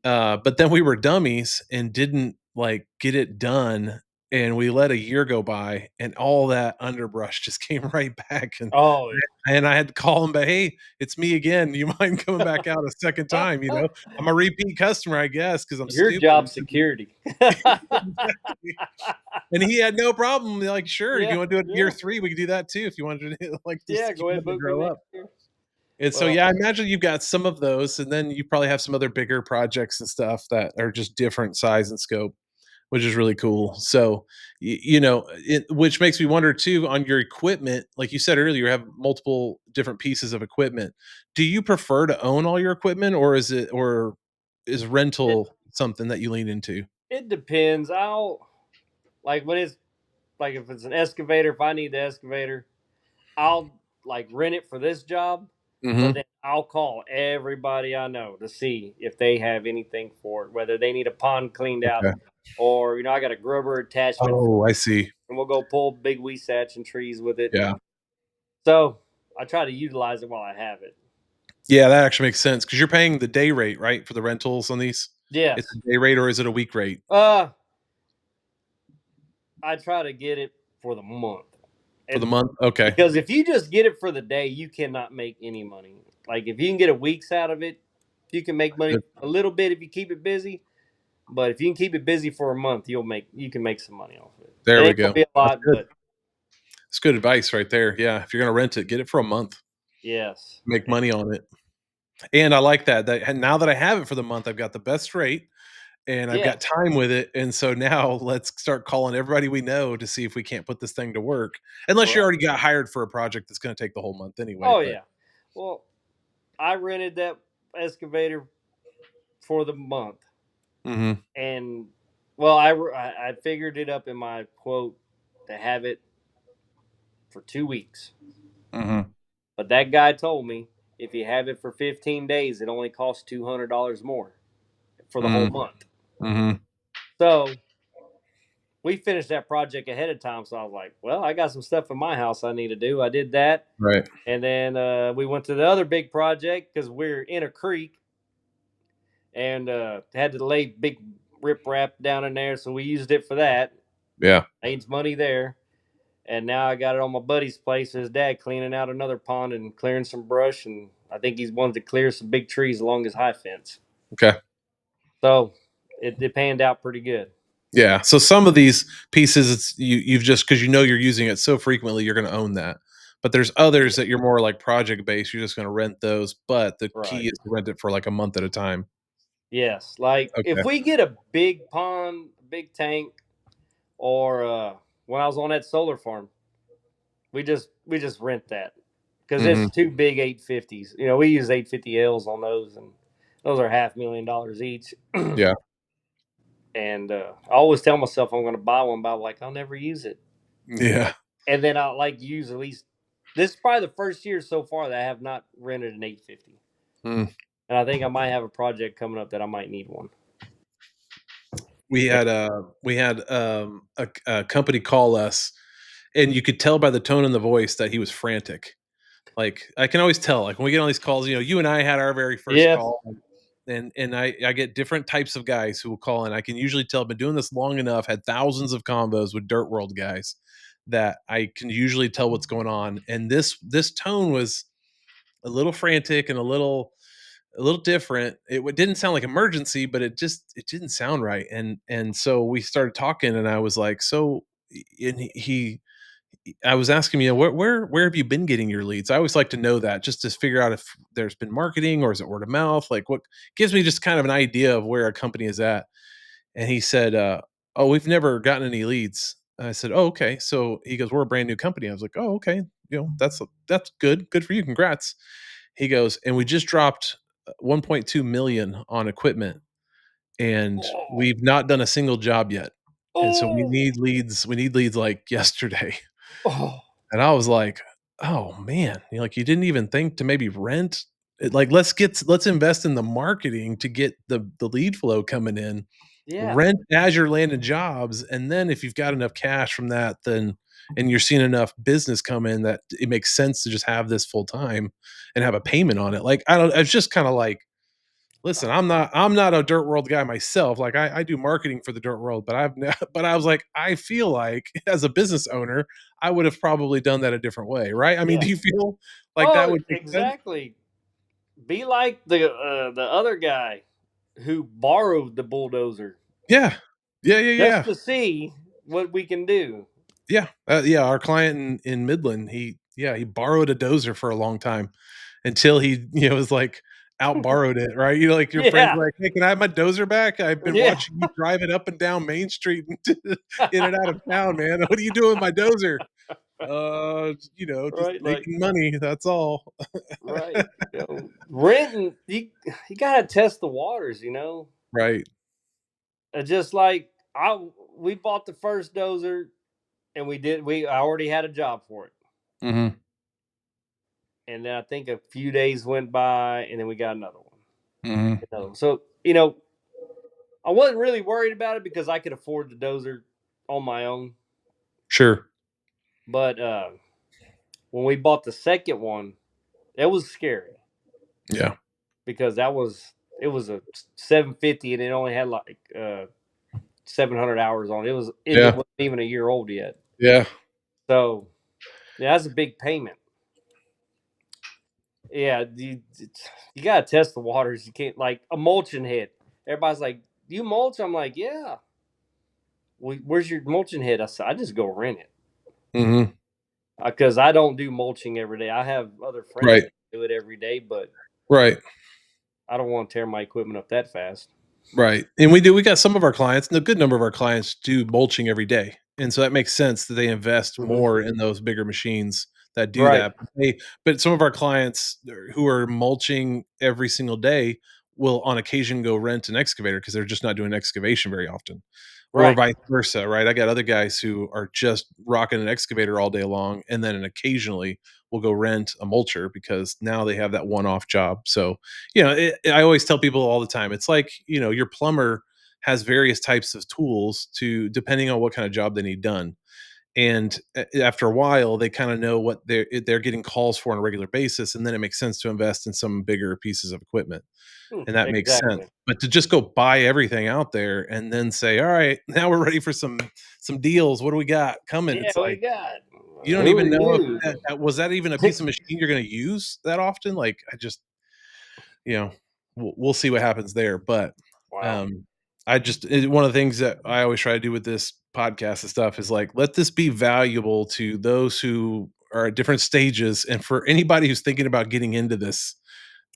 A: But then we were dummies and didn't like get it done. And we let a year go by and all that underbrush just came right back.
B: Oh
A: And I had to call him, but hey, it's me again. You mind coming back out a second time?
B: yeah.
A: I'm a repeat customer, I guess, because I'm
B: Your
A: stupid.
B: job security.
A: Exactly. And he had no problem. Like, sure, if
B: Yeah,
A: you want to do it year
B: yeah,
A: 3, we could do that too. If you wanted to like
B: yeah.
A: just keep
B: Go ahead,
A: letting it
B: book me
A: grow
B: next
A: up.
B: year.
A: And so,
B: Well,
A: yeah, I imagine you've got some of those, and then you probably have some other bigger projects and stuff that are just different size and scope, which is really cool. So, which makes me wonder too on your equipment. Like you said earlier, you have multiple different pieces of equipment. Do you prefer to own all your equipment, or is
B: it
A: rental something that you lean into?
B: it depends. I'll like when it's like if it's an excavator. If I need the excavator, I'll like rent it for this job. But
A: Hmm.
B: then I'll call everybody I know to see if they have anything for it, whether they need a pond cleaned out
A: Okay.
B: or I got a grubber attachment for
A: Oh, I
B: it,
A: see.
B: and we'll go pull big weesatch and trees with it.
A: Yeah.
B: So I try to utilize it while I have it.
A: Yeah, that actually makes sense because you're paying the day rate, right, for the rentals on these? It's
B: Yes.
A: a day rate or is it a week rate
B: Uh, I try to get it for the month,
A: for the
B: and
A: month? Okay.
B: because if you just get it for the day, you cannot make any money. Like if you can get a week's out of it, you can make money
A: Good.
B: a little bit if you keep it busy. But if you can keep it busy for a month, you can make some money off of it.
A: There
B: It
A: we
B: ain't
A: go.
B: gonna be a
A: That's
B: lot,
A: good.
B: but
A: It's good advice right there. Yeah, if you're gonna rent it, get it for a month.
B: yes,
A: Make money on it. And I like that and now that I have it for the month, I've got the best rate and I've got
B: yes,
A: time with it, and so now let's start calling everybody we know to see if we can't put this thing to work, unless you
B: right.
A: already got hired for a project that's gonna take the whole month anyway,
B: Oh
A: but
B: yeah. Well, I rented that excavator for the month,
A: Mhm,
B: and well, I figured it up in my quote to have it for 2 weeks.
A: mhm,
B: But that guy told me if you have it for 15 days, it only costs $200 more for the whole
A: mhm,
B: month.
A: mhm.
B: So we finished that project ahead of time. So I was like, well, I got some stuff in my house I need to do. I did that.
A: Right.
B: And then we went to the other big project because we're in a creek and had to lay big riprap down in there. So we used it for that.
A: Yeah.
B: Made money there. And now I got it on my buddy's place. His dad cleaning out another pond and clearing some brush. And I think he's wanted to clear some big trees along his high fence.
A: Okay.
B: So it panned out pretty good.
A: Yeah, so some of these pieces, you've just because you're using it so frequently, you're gonna own that. But there's
B: Yeah.
A: others that you're more like project based, you're just gonna rent those, but the key
B: Right.
A: is to rent it for, like, a month at a time.
B: Yes. Like if
A: Okay.
B: we get a big pond, big tank, or when I was on that solar farm, we just rent that because
A: Mhm.
B: it's two big 850s. We use 850Ls on those, and those are $500,000 each.
A: Yeah.
B: And I always tell myself I'm going to buy one, but I'm like I'll never use it.
A: Yeah.
B: And then I like use at least. This is probably the first year so far that I have not rented an 850,
A: Mm.
B: and I think I might have a project coming up that I might need one.
A: We had a company call us, and you could tell by the tone in the voice that he was frantic. Like, I can always tell, like, when we get on these calls, you and I had our very first
B: Yes.
A: call, and I get different types of guys who will call in. I can usually tell, been doing this long enough, had thousands of combos with dirt world guys that I can usually tell what's going on. And this tone was a little frantic and a little different. Didn't sound like emergency, but it didn't sound right. And so we started talking, and I was like, so, and I was asking, where have you been getting your leads? I always like to know that just to figure out if there's been marketing or is it word of mouth? Like, what gives me just kind of an idea of where a company is at. And he said, "Oh, we've never gotten any leads." I said, "Oh, okay." So he goes, "We're a brand new company." I was like, "Oh, okay. That's good. Good for you. Congrats." He goes, "And we just dropped 1.2 million on equipment, and
B: Oh,
A: we've not done a single job yet. And so we
B: oh,
A: need leads. We need leads like yesterday."
B: oh,
A: And I was like, "Oh man, like you didn't even think to maybe rent it, like let's invest in the marketing to get the lead flow coming in,
B: yeah,
A: rent as you're landing jobs, and then if you've got enough cash from that, then and you're seeing enough business come in that it makes sense to just have this full time and have a payment on it." Like I don't, I was just kind of like, listen, I'm not a dirt world guy myself. Like I do marketing for the dirt world, but but I was like, I feel like as a business owner, I would have probably done that a different way, right? I mean,
B: yeah.
A: do you feel like that
B: Oh,
A: would make sense?
B: exactly. Be like the other guy who borrowed the bulldozer
A: Yeah. Yeah, yeah,
B: just
A: yeah.
B: to see what we can do.
A: Yeah. Yeah, our client in Midland, he borrowed a dozer for a long time until he, was like out borrowed it, right? Like your friends
B: Yeah,
A: like, "Hey, can I have my dozer back? I've been
B: yeah.
A: watching you drive it up and down Main Street in and out of town, man. What are you doing with my dozer?" Just
B: Right, like
A: making money, that's all.
B: right. Renting you gotta test the waters.
A: Right.
B: Just like we bought the first dozer and I already had a job for it.
A: Mhm.
B: And then I think a few days went by and then we got another one.
A: Mhm.
B: So, I wasn't really worried about it because I could afford the dozer on my own.
A: Sure.
B: But when we bought the second one, it was scary
A: Yeah.
B: because it was a 750 and it only had like 700 hours on it. It
A: Yeah.
B: wasn't even a year old yet.
A: Yeah.
B: So, yeah, that's a big payment. Yeah, you got to test the waters. You can't like a mulching head. Everybody's like, "Do you mulch?" I'm like, "Yeah." Well, where's your mulching head? I said, "I just go rent it."
A: Mhm.
B: Because I don't do mulching every day. I have other friends
A: Right.
B: that do it every day, but
A: Right.
B: I don't want to tear my equipment up that fast.
A: Right, and we got some of our clients, and a good number of our clients do mulching every day, and so that makes sense that they invest
B: Hmm.
A: more in those bigger machines that do
B: Right.
A: that. But some of our clients who are mulching every single day will on occasion go rent an excavator because they're just not doing excavation very often, or
B: Right.
A: vice versa, right? I got other guys who are just rocking an excavator all day long, and then occasionally will go rent a mulcher because now they have that one-off job. So I always tell people all the time, it's like, your plumber has various types of tools to depending on what kind of job they need done. And after a while, they kind of know what they're getting calls for on a regular basis, and then it makes sense to invest in some bigger pieces of equipment, and that makes sense.
B: Exactly.
A: But to just go buy everything out there and then say, "All right, now we're ready for some deals. What do we got coming?"
B: Yeah,
A: It's
B: we
A: like
B: got.
A: you don't
B: Who are
A: even know if
B: you?
A: was that even a piece of machine you're going to use that often. Like I just you know, we'll see what happens there. But
B: Wow.
A: um, one of the things that I always try to do with this podcast and stuff is like let this be valuable to those who are at different stages, and for anybody who's thinking about getting into this,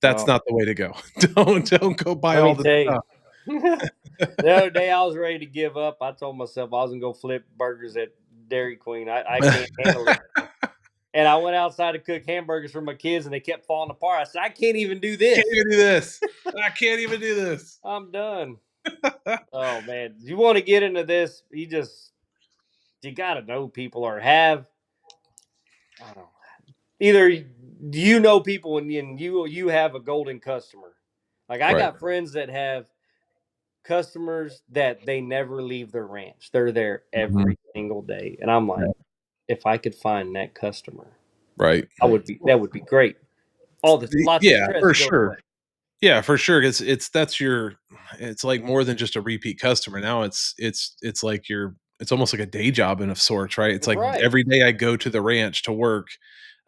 A: that's
B: Oh,
A: not the way to go. Don't go buy
B: let me
A: all this
B: tell you.
A: stuff.
B: The other day I was ready to give up. I told myself I was gonna go flip burgers at Dairy Queen. I can't handle it. And I went outside to cook hamburgers for my kids, and they kept falling apart. I said, I can't even do
A: Can't
B: this.
A: even do this. I can't even do this.
B: I'm done. Oh man, you want to get into this? You got to know people or have I don't know. Either you know people and you have a golden customer. Like I
A: Right.
B: got friends that have customers that they never leave their ranch. They're there
A: Mhm.
B: every single day, and I'm like,
A: Yeah.
B: if I could find that customer,
A: Right.
B: that would be great. All the lots of
A: Yeah,
B: stress
A: for
B: goes away.
A: sure. Yeah, for sure. It's like more than just a repeat customer. Now it's like it's almost like a day job in of sorts, right? It's like
B: Right?
A: every day I go to the ranch to work.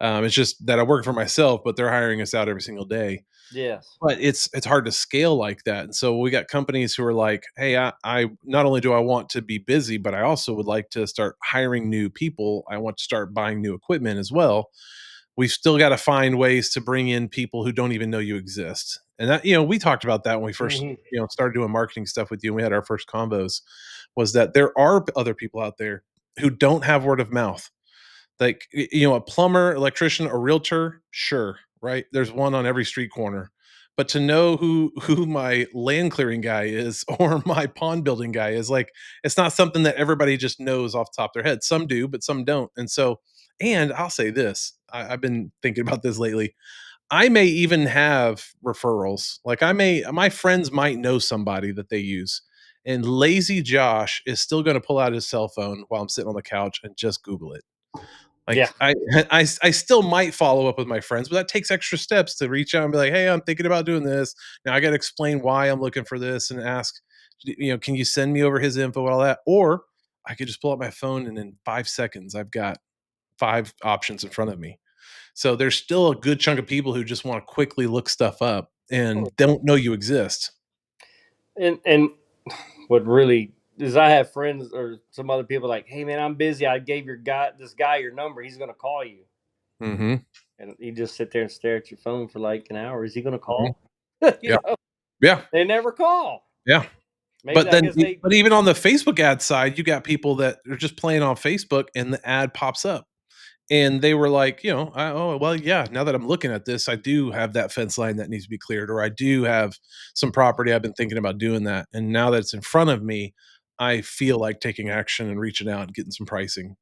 A: It's just that I work for myself, but they're hiring us out every single day.
B: Yes.
A: But it's hard to scale like that. And so we got companies who are like, hey, I not only do I want to be busy, but I also would like to start hiring new people. I want to start buying new equipment as well. We've still got to find ways to bring in people who don't even know you exist. And that, we talked about that when we first,
B: Hmm.
A: started doing marketing stuff with you and we had our first combos, was that there are other people out there who don't have word of mouth. Like, a plumber, electrician, a realtor, sure, right? There's one on every street corner. But to know who my land clearing guy is or my pond building guy is, like, it's not something that everybody just knows off the top of their head. Some do, but some don't. And I'll say this, I've been thinking about this lately. I may even have referrals. Like, my friends might know somebody that they use. And lazy Josh is still going to pull out his cell phone while I'm sitting on the couch and just Google it.
B: Yeah.
A: Like, I still might follow up with my friends, but that takes extra steps to reach out and be like, "Hey, I'm thinking about doing this." Now I gotta explain why I'm looking for this and ask, "Can you send me over his info and all that?" Or I could just pull up my phone and in 5 seconds, I've got 5 options in front of me. So there's still a good chunk of people who just wanna quickly look stuff up and don't know you exist.
B: And what really is, I have friends or some other people like, hey man, I'm busy. I gave this guy your number. He's gonna call you,
A: Mhm,
B: and you just sit there and stare at your phone for like an hour. Is he gonna
A: mhm.
B: call?
A: Yeah, yeah,
B: They never call.
A: yeah.
B: Maybe I guess they.
A: But even on the Facebook ad side, you got people that are just playing on Facebook and the ad pops up. And they were like, "Oh, well, yeah, now that I'm looking at this, I do have that fence line that needs to be cleared, or I do have some property I've been thinking about doing that. And now that it's in front of me, I feel like taking action and reaching out and getting some pricing."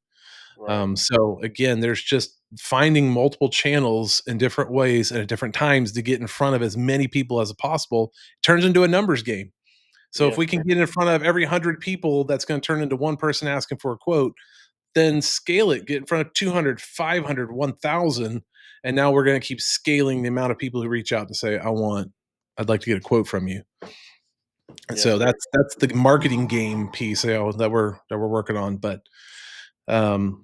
B: Right.
A: So again, there's just finding multiple channels in different ways and at different times to get in front of as many people as possible. Turns into a numbers game. So if
B: Yes.
A: we can get in front of every 100 people, that's going to turn into one person asking for a quote. Then scale it, get in front of 200, 500, 1,000, and now we're going to keep scaling the amount of people who reach out to say, I'd like to get a quote from you." And
B: Yes,
A: so
B: sir.
A: that's the marketing game piece, that we're working on. But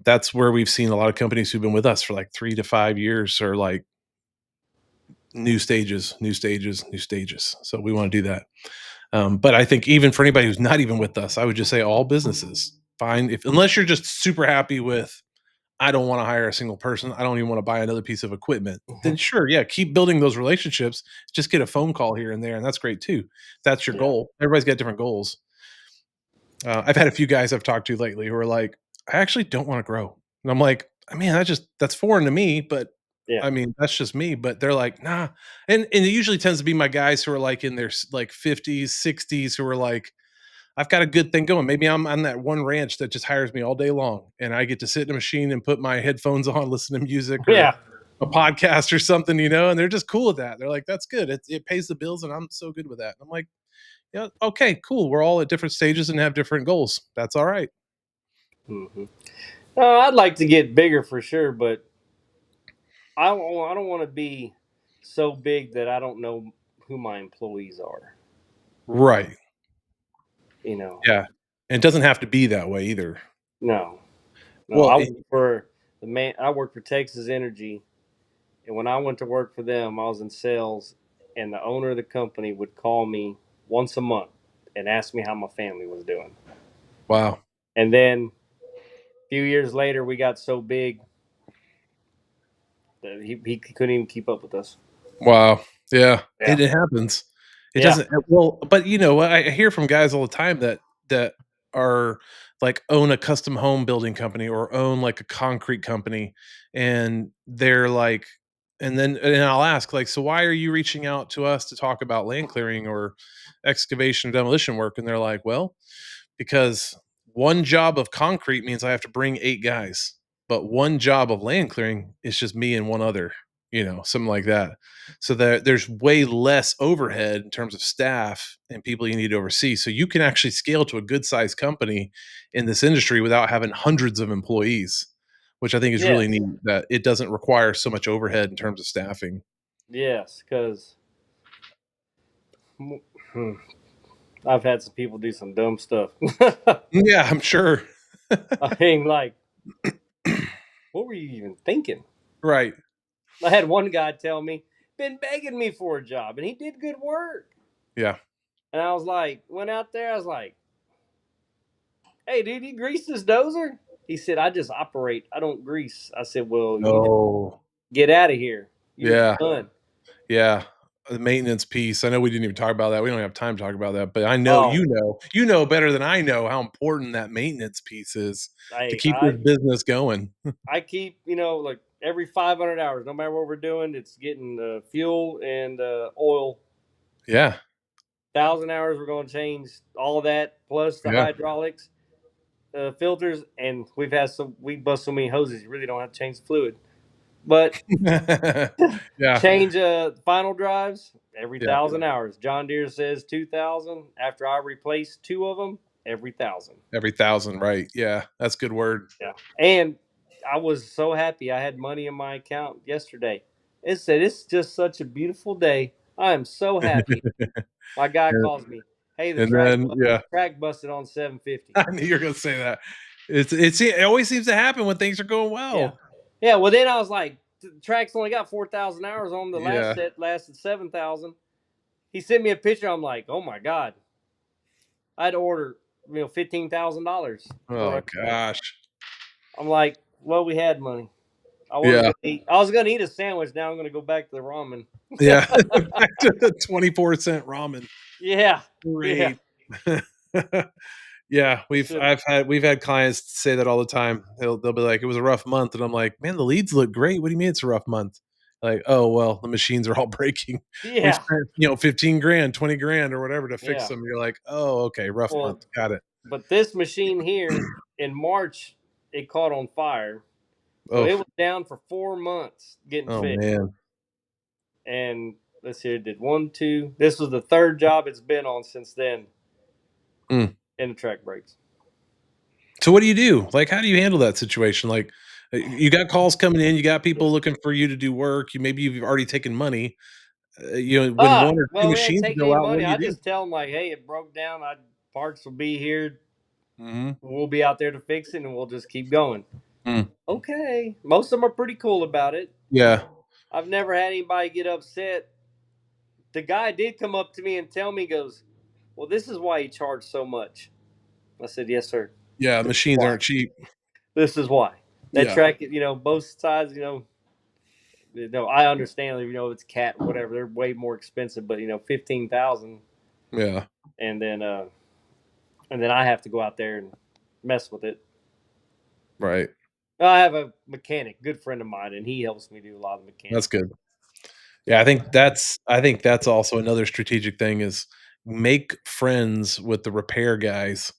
A: that's where we've seen a lot of companies who've been with us for like 3 to 5 years are like new stages, new stages, new stages. So we want to do that. But I think even for anybody who's not even with us, I would just say all businesses fine if unless you're just super happy with, I don't want to hire a single person. I don't even want to buy another piece of equipment. Then sure, yeah, keep building those relationships. Just get a phone call here and there, and that's great too. That's your
B: Yeah.
A: goal. Everybody's got different goals. I've had a few guys I've talked to lately who are like, "I actually don't want to grow," and I'm like, "I mean, that's foreign to me, but
B: Yeah.
A: I mean, that's just me." But they're like, "Nah," and it usually tends to be my guys who are like in their like 50s, 60s, who are like, I've got a good thing going. Maybe I'm on that one ranch that just hires me all day long, and I get to sit in a machine and put my headphones on, listen to music or
B: Yeah.
A: a podcast or something, and they're just cool with that. They're like, "That's good. It pays the bills, and I'm so good with that." I'm like, "Yeah, okay, cool. We're all at different stages and have different goals. That's all right."
B: Hmm. I'd like to get bigger for sure, but I don't want to be so big that I don't know who my employees are.
A: Right.
B: You know,
A: Yeah. And it doesn't have to be that way either.
B: no, no.
A: Well,
B: I work for the man. I work for Texas Energy, and when I went to work for them, I was in sales, and the owner of the company would call me once a month and ask me how my family was doing.
A: wow.
B: And then a few years later, we got so big that he couldn't even keep up with us.
A: Wow. Yeah.
B: Yeah.
A: It happens. It
B: Yeah.
A: doesn't well, but what I hear from guys all the time that are like own a custom home building company or own like a concrete company, and they're like, and I'll ask like, "So why are you reaching out to us to talk about land clearing or excavation demolition work?" And they're like, "Well, because one job of concrete means I have to bring 8 guys, but one job of land clearing is just me and one other, something like that. So there's way less overhead in terms of staff and people you need to oversee. So you can actually scale to a good sized company in this industry without having hundreds of employees, which I think is really
B: Yes.
A: neat that it doesn't require so much overhead in terms of staffing."
B: Yes. Because I've had some people do some dumb stuff.
A: Yeah, I'm sure.
B: I mean, like, what were you even thinking?
A: Right.
B: I had one guy tell me, been begging me for a job, and he did good work.
A: Yeah.
B: And I was like, went out there, I was like, hey, dude, you grease this dozer? He said, I just operate, I don't grease. I said, well, you just
A: Oh,
B: get out of here. You're
A: yeah.
B: done.
A: Yeah. the maintenance piece. I know we didn't even talk about that. We don't have time to talk about that, but I know
B: Oh,
A: you know better than I know how important that maintenance piece is to
B: I
A: keep this
B: I
A: business going.
B: I keep, like every 500 hours, no matter what we're doing, it's getting fuel and oil.
A: Yeah,
B: 1,000 hours, we're going to change all that plus the
A: yeah,
B: hydraulics, filters, and we bust so many hoses, you really don't have to change the fluid. But
A: yeah,
B: change final drives every
A: yeah.
B: 1,000 hours. John Deere says 2,000. After I replace two of them, every 1,000.
A: Every thousand, right? Yeah, that's good word.
B: Yeah. And I was so happy. I had money in my account yesterday. It said, "It's just such a beautiful day. I am so happy." My guy
A: and,
B: calls me, "Hey, the
A: and then yeah,
B: track busted on 750."
A: I knew you were gonna say that. It always seems to happen when things are going
B: Yeah.
A: well.
B: Yeah. Well, then I was like, the track's only got 4,000 hours on. The last
A: Yeah.
B: set lasted 7,000. He sent me a picture. I'm like, oh my God. I had to order, $15,000 for
A: Oh
B: a track.
A: gosh.
B: I'm like, well, we had money.
A: Yeah.
B: I was gonna eat a sandwich. Now I'm gonna go back to the ramen.
A: Yeah. Back to the 24-cent ramen.
B: Yeah. Yeah.
A: Great. Yeah,
B: Should.
A: we've had clients say that all the time. They'll be like, "It was a rough month," and I'm like, "Man, the leads look great. What do you mean it's a rough month?" Like, "Oh well, the machines are all breaking. We
B: Yeah.
A: spent 15 grand, 20 grand, or whatever to fix
B: Yeah.
A: them." You're like, "Oh, okay, rough month.
B: Well,
A: Got it."
B: but this machine here in March, it caught on fire. So
A: Oh,
B: it was down for 4 months getting
A: oh
B: fixed.
A: man.
B: And let's see, it did one, two. This was the third job it's been on since then.
A: Mm.
B: And the track breaks.
A: So what do you do? Like, how do you handle that situation? Like, you got calls coming in, you got people looking for you to do work. You've already taken money. When one or two
B: Well, we ain't
A: machines
B: taking
A: go
B: any
A: out, what
B: money.
A: do you
B: I
A: do?
B: just tell them like, hey, it broke down. Parts will be here.
A: Mhm.
B: We'll be out there to fix it, and we'll just keep going.
A: Mm.
B: Okay. Most of them are pretty cool about it.
A: Yeah.
B: I've never had anybody get upset. The guy did come up to me and tell me, he goes, well, this is why you charge so much. I said, yes, sir.
A: Yeah,
B: This is
A: machines
B: why.
A: aren't cheap.
B: This is why. That
A: Yeah.
B: track, both sides, I understand, it's cat, whatever. They're way more expensive, but 15,000,
A: Yeah.
B: and then I have to go out there and mess with it.
A: Right.
B: I have a mechanic, good friend of mine, and he helps me do a lot of the
A: That's
B: mechanics.
A: good. Yeah, I think that's also another strategic thing is make friends with the repair guys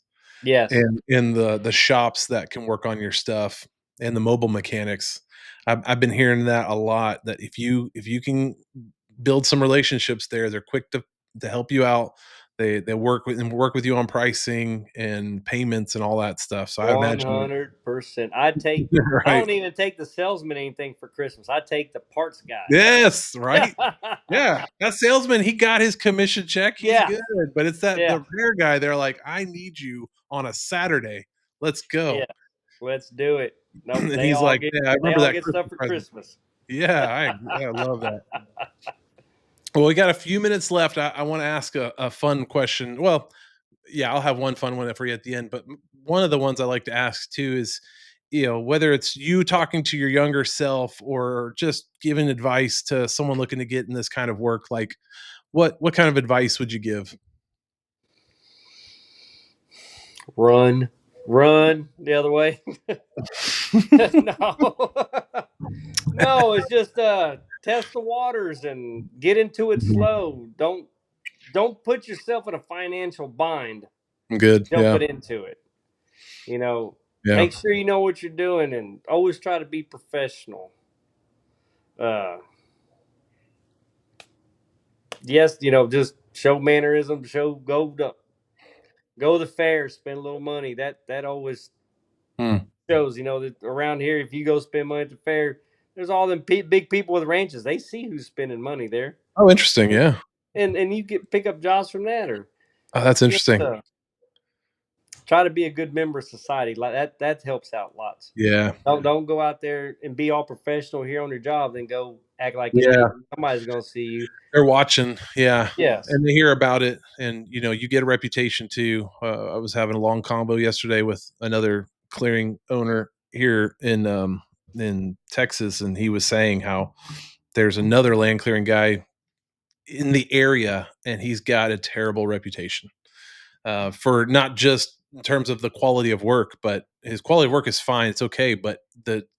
B: Yes.
A: and in the shops that can work on your stuff and the mobile mechanics. I've been hearing that a lot, that if you can build some relationships there, they're quick to help you out. They work with you on pricing and payments and all that stuff. So I
B: One
A: imagine.
B: 100%. I
A: Right.
B: don't even take the salesman anything for Christmas. I take the parts guy.
A: Yes, right? Yeah, that salesman, he got his commission check, he's
B: Yeah.
A: good, but it's that the
B: Yeah.
A: repair guy, they're like, "I need you on a Saturday. Let's
B: Yeah.
A: go."
B: Let's do it. Nope.
A: And
B: They
A: he's
B: all
A: like,
B: get
A: "Yeah, I
B: they
A: remember
B: all
A: that
B: get stuff
A: Christmas
B: for
A: present."
B: Christmas.
A: Yeah, I love that. Well, we got a few minutes left. I wanna ask a fun question. Well, yeah, I'll have one fun one for you at the end, but one of the ones I like to ask too is, whether it's you talking to your younger self or just giving advice to someone looking to get in this kind of work, like, what kind of advice would you give?
B: Run. Run the other way. No. No, it's just test the waters and get into it
A: Mhm.
B: slow. Don't put yourself in a financial bind
A: Good. Yeah.
B: jumping into it. You know,
A: Yeah.
B: make sure you know what you're doing and always try to be professional. Uh yes, just show mannerism, go to the fair, spend a little money. That always
A: Hmm.
B: shows, that around here if you go spend money at the fair, there's all them big people with ranches. They see who's spending money there.
A: Oh, interesting. Yeah.
B: And you get pick up jobs from that, or
A: Oh, that's
B: just
A: interesting.
B: try to be a good member of society. Like that helps out lots.
A: Yeah.
B: Don't go out there and be all professional here on your job, then go act like an idiot.
A: Yeah.
B: Somebody's gonna see you.
A: They're watching. Yeah.
B: Yes.
A: And they hear about it, and you get a reputation too. I was having a long combo yesterday with another clearing owner here in Texas, and he was saying how there's another land clearing guy in the area, and he's got a terrible reputation for not just in terms of the quality of work, but his quality of work is fine. It's okay, but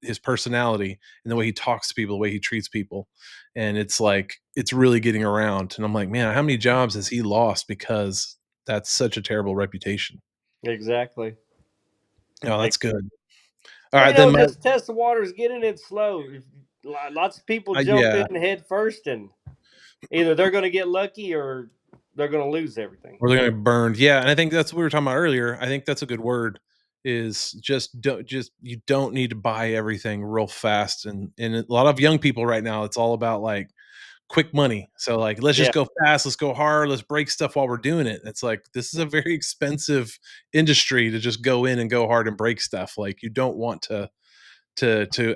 A: his personality and the way he talks to people, the way he treats people, and it's like it's really getting around. And I'm like, man, how many jobs has he lost because that's such a terrible reputation?
B: Exactly.
A: Oh, that's
B: Exactly.
A: good. All
B: Well,
A: right, then my
B: just test the waters, get in it slow. Lots of people jump
A: yeah,
B: in head first, and either they're going to get lucky or they're going to lose everything.
A: or they're gonna get burned. Yeah, and I think that's what we were talking about earlier. I think that's a good word. Is just you don't need to buy everything real fast, and a lot of young people right now, it's all about like quick money. So like, let's
B: Yeah,
A: just go fast, let's go hard, let's break stuff while we're doing it. It's like this is a very expensive industry to just go in and go hard and break stuff. Like you don't want to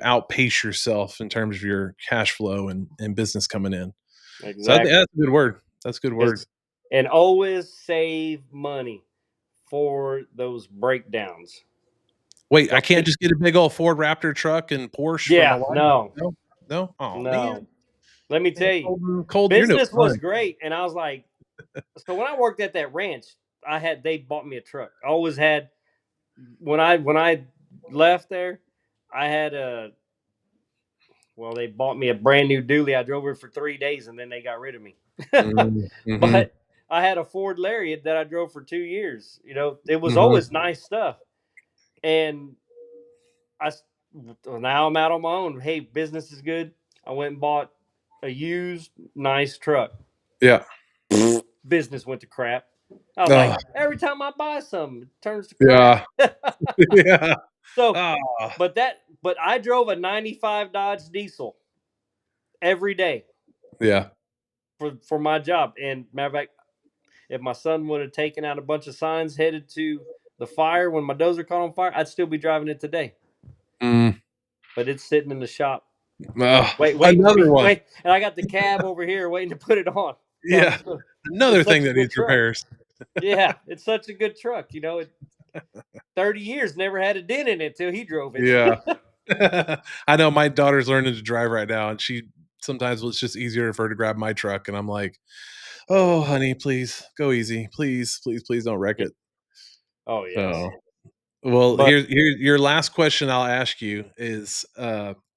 A: outpace yourself in terms of your cash flow and business coming in. So I think
B: exactly.
A: that's a good word. That's a good word.
B: And always save money for those breakdowns.
A: Wait, I
B: Don't
A: can't
B: think,
A: just get a big old Ford Raptor truck and Porsche for my
B: yeah,
A: wife?
B: no,
A: No? No? Oh,
B: no.
A: man.
B: Let me
A: Man,
B: tell you,
A: Colton, you're no
B: business was
A: fun.
B: great, and I was like, so when I worked at that ranch, they bought me a truck. I always had when I left there, I had a they bought me a brand new dually. I drove it for 3 days, and then they got rid of me.
A: Mm, mhm,
B: But I had a Ford Lariat that I drove for 2 years. It was
A: mhm.
B: always nice stuff, and I now I'm out on my own. Hey, business is good. I went and bought a used nice truck.
A: Yeah.
B: Business went to crap. I was like,
A: Oh,
B: every time I buy something, it turns to crap.
A: yeah. Yeah.
B: So,
A: Ah,
B: but I drove a '95 Dodge Diesel every day
A: yeah.
B: for my job. And matter of fact, if my son would have taken out a bunch of signs headed to the fire when my dozer caught on fire, I'd still be driving it today.
A: Mm.
B: But it's sitting in the shop,
A: Ah,
B: waiting to
A: another
B: be
A: one.
B: wait. And I got the cab over here waiting to put it on.
A: Yeah. Another
B: It's
A: thing
B: such a
A: that
B: good
A: needs
B: truck.
A: repairs.
B: Yeah, it's such a good truck. 30 years never had a dent in it till he drove it.
A: Yeah. I know my daughter's learning to drive right now, and she sometimes it's just easier for her to grab my truck, and I'm like, "Oh, honey, please go easy. Please, please, please don't wreck
B: Yeah.
A: it."
B: Oh yes,
A: So, well,
B: but
A: here's your last question I'll ask you is,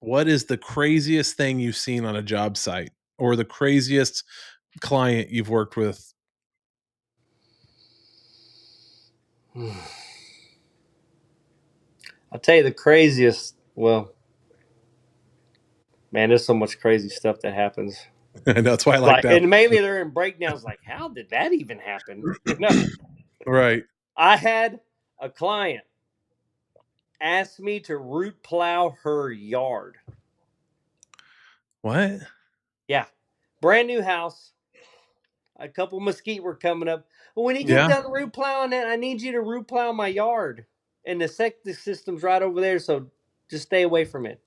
A: what is the craziest thing you've seen on a job site or the craziest client you've worked with?
B: I'll tell you the craziest. Well, man, there's so much crazy stuff that happens.
A: I know that's why I like
B: Like,
A: that.
B: and mainly they're in breakdowns. Like, how did that even happen?
A: Right.
B: I had a client ask me to root plow her yard.
A: What?
B: Yeah, brand new house. A couple mesquite were coming up. Well, when you get
A: Yeah.
B: done root plowing that, I need you to root plow my yard. And the septic system's right over there, so just stay away from it.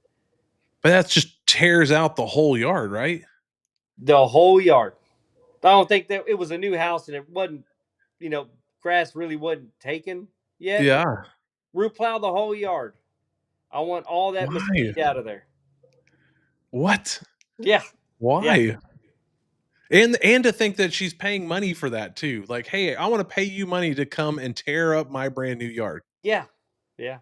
A: But that just tears out the whole yard, right?
B: The whole yard. I don't think that it was a new house and it wasn't, you know, grass really wasn't taken yet.
A: Yeah.
B: Root plow the whole yard. I want all that
A: Why?
B: mesquite out of there.
A: What?
B: Yeah. Yeah.
A: Why? And to think that she's paying money for that too. Like, "Hey, I wanna pay you money to come and tear up my brand new yard."
B: Yeah. Yeah.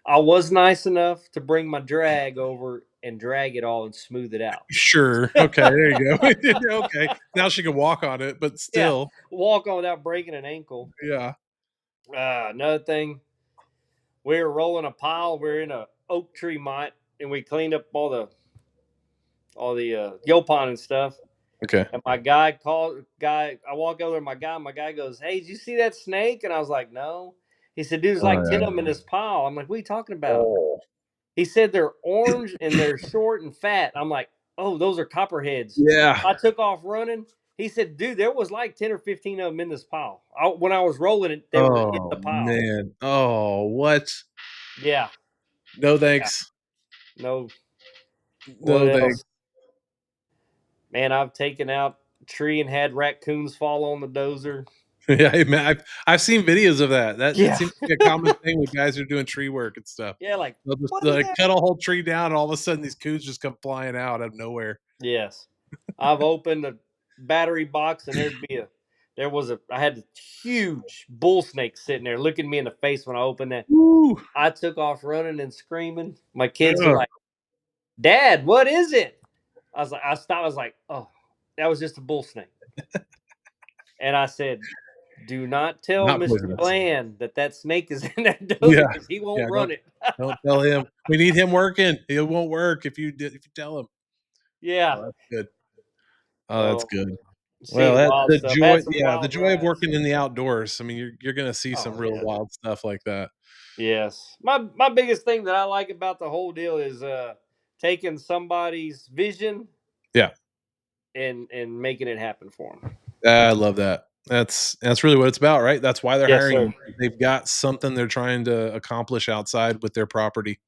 B: I was nice enough to bring my drag over and drag it all and smooth it out.
A: Sure. Okay, there you go. Okay. Now she can walk on it, but
B: Yeah.
A: still.
B: Walk on without breaking an ankle.
A: Yeah.
B: Another thing, we were rolling a pile. We are in a oak tree mite, and we cleaned up all the yopon and stuff.
A: Okay.
B: And my guy. I walk over to my guy. My guy goes, "Hey, did you see that snake?" And I was like, "No." He said, "Dude, there's
A: Oh,
B: like 10 of
A: yeah.
B: them in this pile." I'm like, "What are you talking about?"
A: Oh.
B: He said they're orange and they're short and fat. I'm like, "Oh, those are copperheads."
A: Yeah.
B: I took off running. He said, "Dude, there was like 10 or 15 of them in this pile." When I was rolling it, they were in
A: Oh,
B: the pile.
A: man. Oh, what?
B: Yeah,
A: No
B: yeah.
A: thanks.
B: No, what
A: No thanks.
B: else? Man, I've taken out a tree and had raccoons fall on the dozer.
A: Yeah, hey, man, I've seen videos of that. That
B: Yeah,
A: seems like a common thing with guys who are doing tree work and stuff.
B: yeah. Like,
A: They'll just,
B: what is
A: like,
B: that?
A: cut a whole tree down, and all of a sudden, these coons just come flying out of nowhere.
B: Yes, I've opened battery box, and I had a huge bull snake sitting there looking me in the face when I opened that.
A: Woo.
B: I took off running and screaming. My kids are
A: Ugh.
B: like, "Dad, what is it?" I stopped. I was like, "Oh, that was just a bull snake." And I said, "Do not tell
A: Not
B: Mr.
A: poisonous.
B: Bland that snake is in that dozer
A: Yeah.
B: because he won't
A: Yeah.
B: run it."
A: Don't tell him. We need him working. It won't work if you tell him.
B: Yeah.
A: Oh, that's good. Oh, that's
B: Oh,
A: good. Well,
B: seen
A: that
B: wild
A: the
B: stuff.
A: joy,
B: Had some
A: yeah, the
B: wild
A: joy of
B: rides.
A: working in the outdoors. I mean, you're gonna see some
B: Oh
A: real
B: yeah.
A: wild stuff like that.
B: Yes. My biggest thing that I like about the whole deal is taking somebody's vision
A: Yeah,
B: and making it happen for them.
A: I love that. That's really what it's about, right? That's why they're
B: Yes,
A: hiring
B: sir.
A: you. They've got something they're trying to accomplish outside with their property,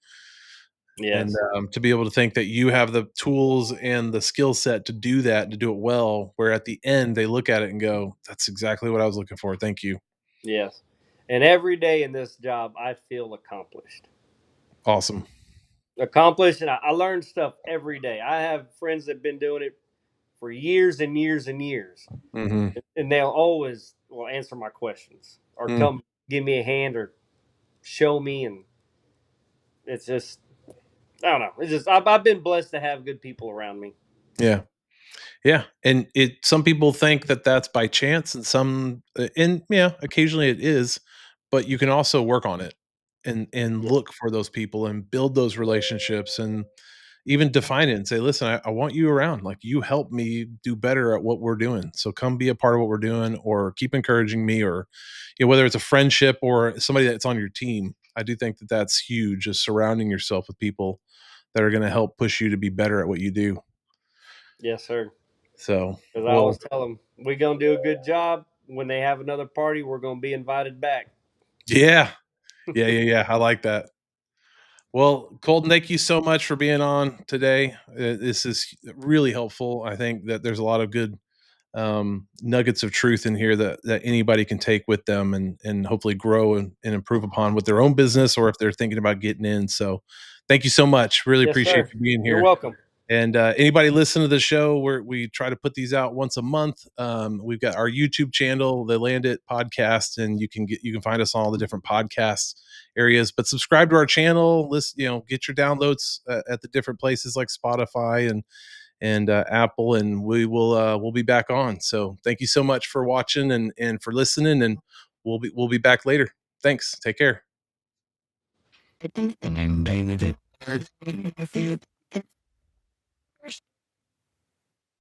A: and
B: Yes.
A: to be able to think that you have the tools and the skill set to do that and to do it well. Where at the end they look at it and go, "That's exactly what I was looking for. Thank you."
B: Yes. And every day in this job I feel accomplished.
A: Awesome.
B: Accomplished, and I learn stuff every day. I have friends that have been doing it for years and years and years.
A: Hmm.
B: And they'll always will answer my questions or
A: Mm,
B: come give me a hand or show me, and it's just I don't know. It's just I've been blessed to have good people around me.
A: yeah. Yeah, and some people think that that's by chance, and and yeah, occasionally it is, but you can also work on it and
B: Yeah.
A: look for those people and build those relationships and even define it and say, "Listen, I want you around. Like you help me do better at what we're doing. So come be a part of what we're doing, or keep encouraging me, or whether it's a friendship or somebody that's on your team." I do think that that's huge, is surrounding yourself with people that are going to help push you to be better at what you do.
B: Yes, sir.
A: So,
B: Because I
A: well,
B: always tell them we're gonna do a good job. When they have another party, we're gonna be invited back.
A: yeah. Yeah, yeah, yeah. I like that. Well, Colton, thank you so much for being on today. This is really helpful. I think that there's a lot of good nuggets of truth in here that anybody can take with them and hopefully grow and improve upon with their own business or if they're thinking about getting in. So, thank you so much. Really
B: Yes,
A: appreciate
B: sir.
A: you being
B: You're
A: here.
B: welcome.
A: And anybody listen to the show, we try to put these out once a month. We've got our YouTube channel, the Land It Podcast, and you can find us on all the different podcast areas. But subscribe to our channel. List, get your downloads at the different places like Spotify and Apple, and we'll be back on. So thank you so much for watching and for listening, and we'll be back later. Thanks. Take care.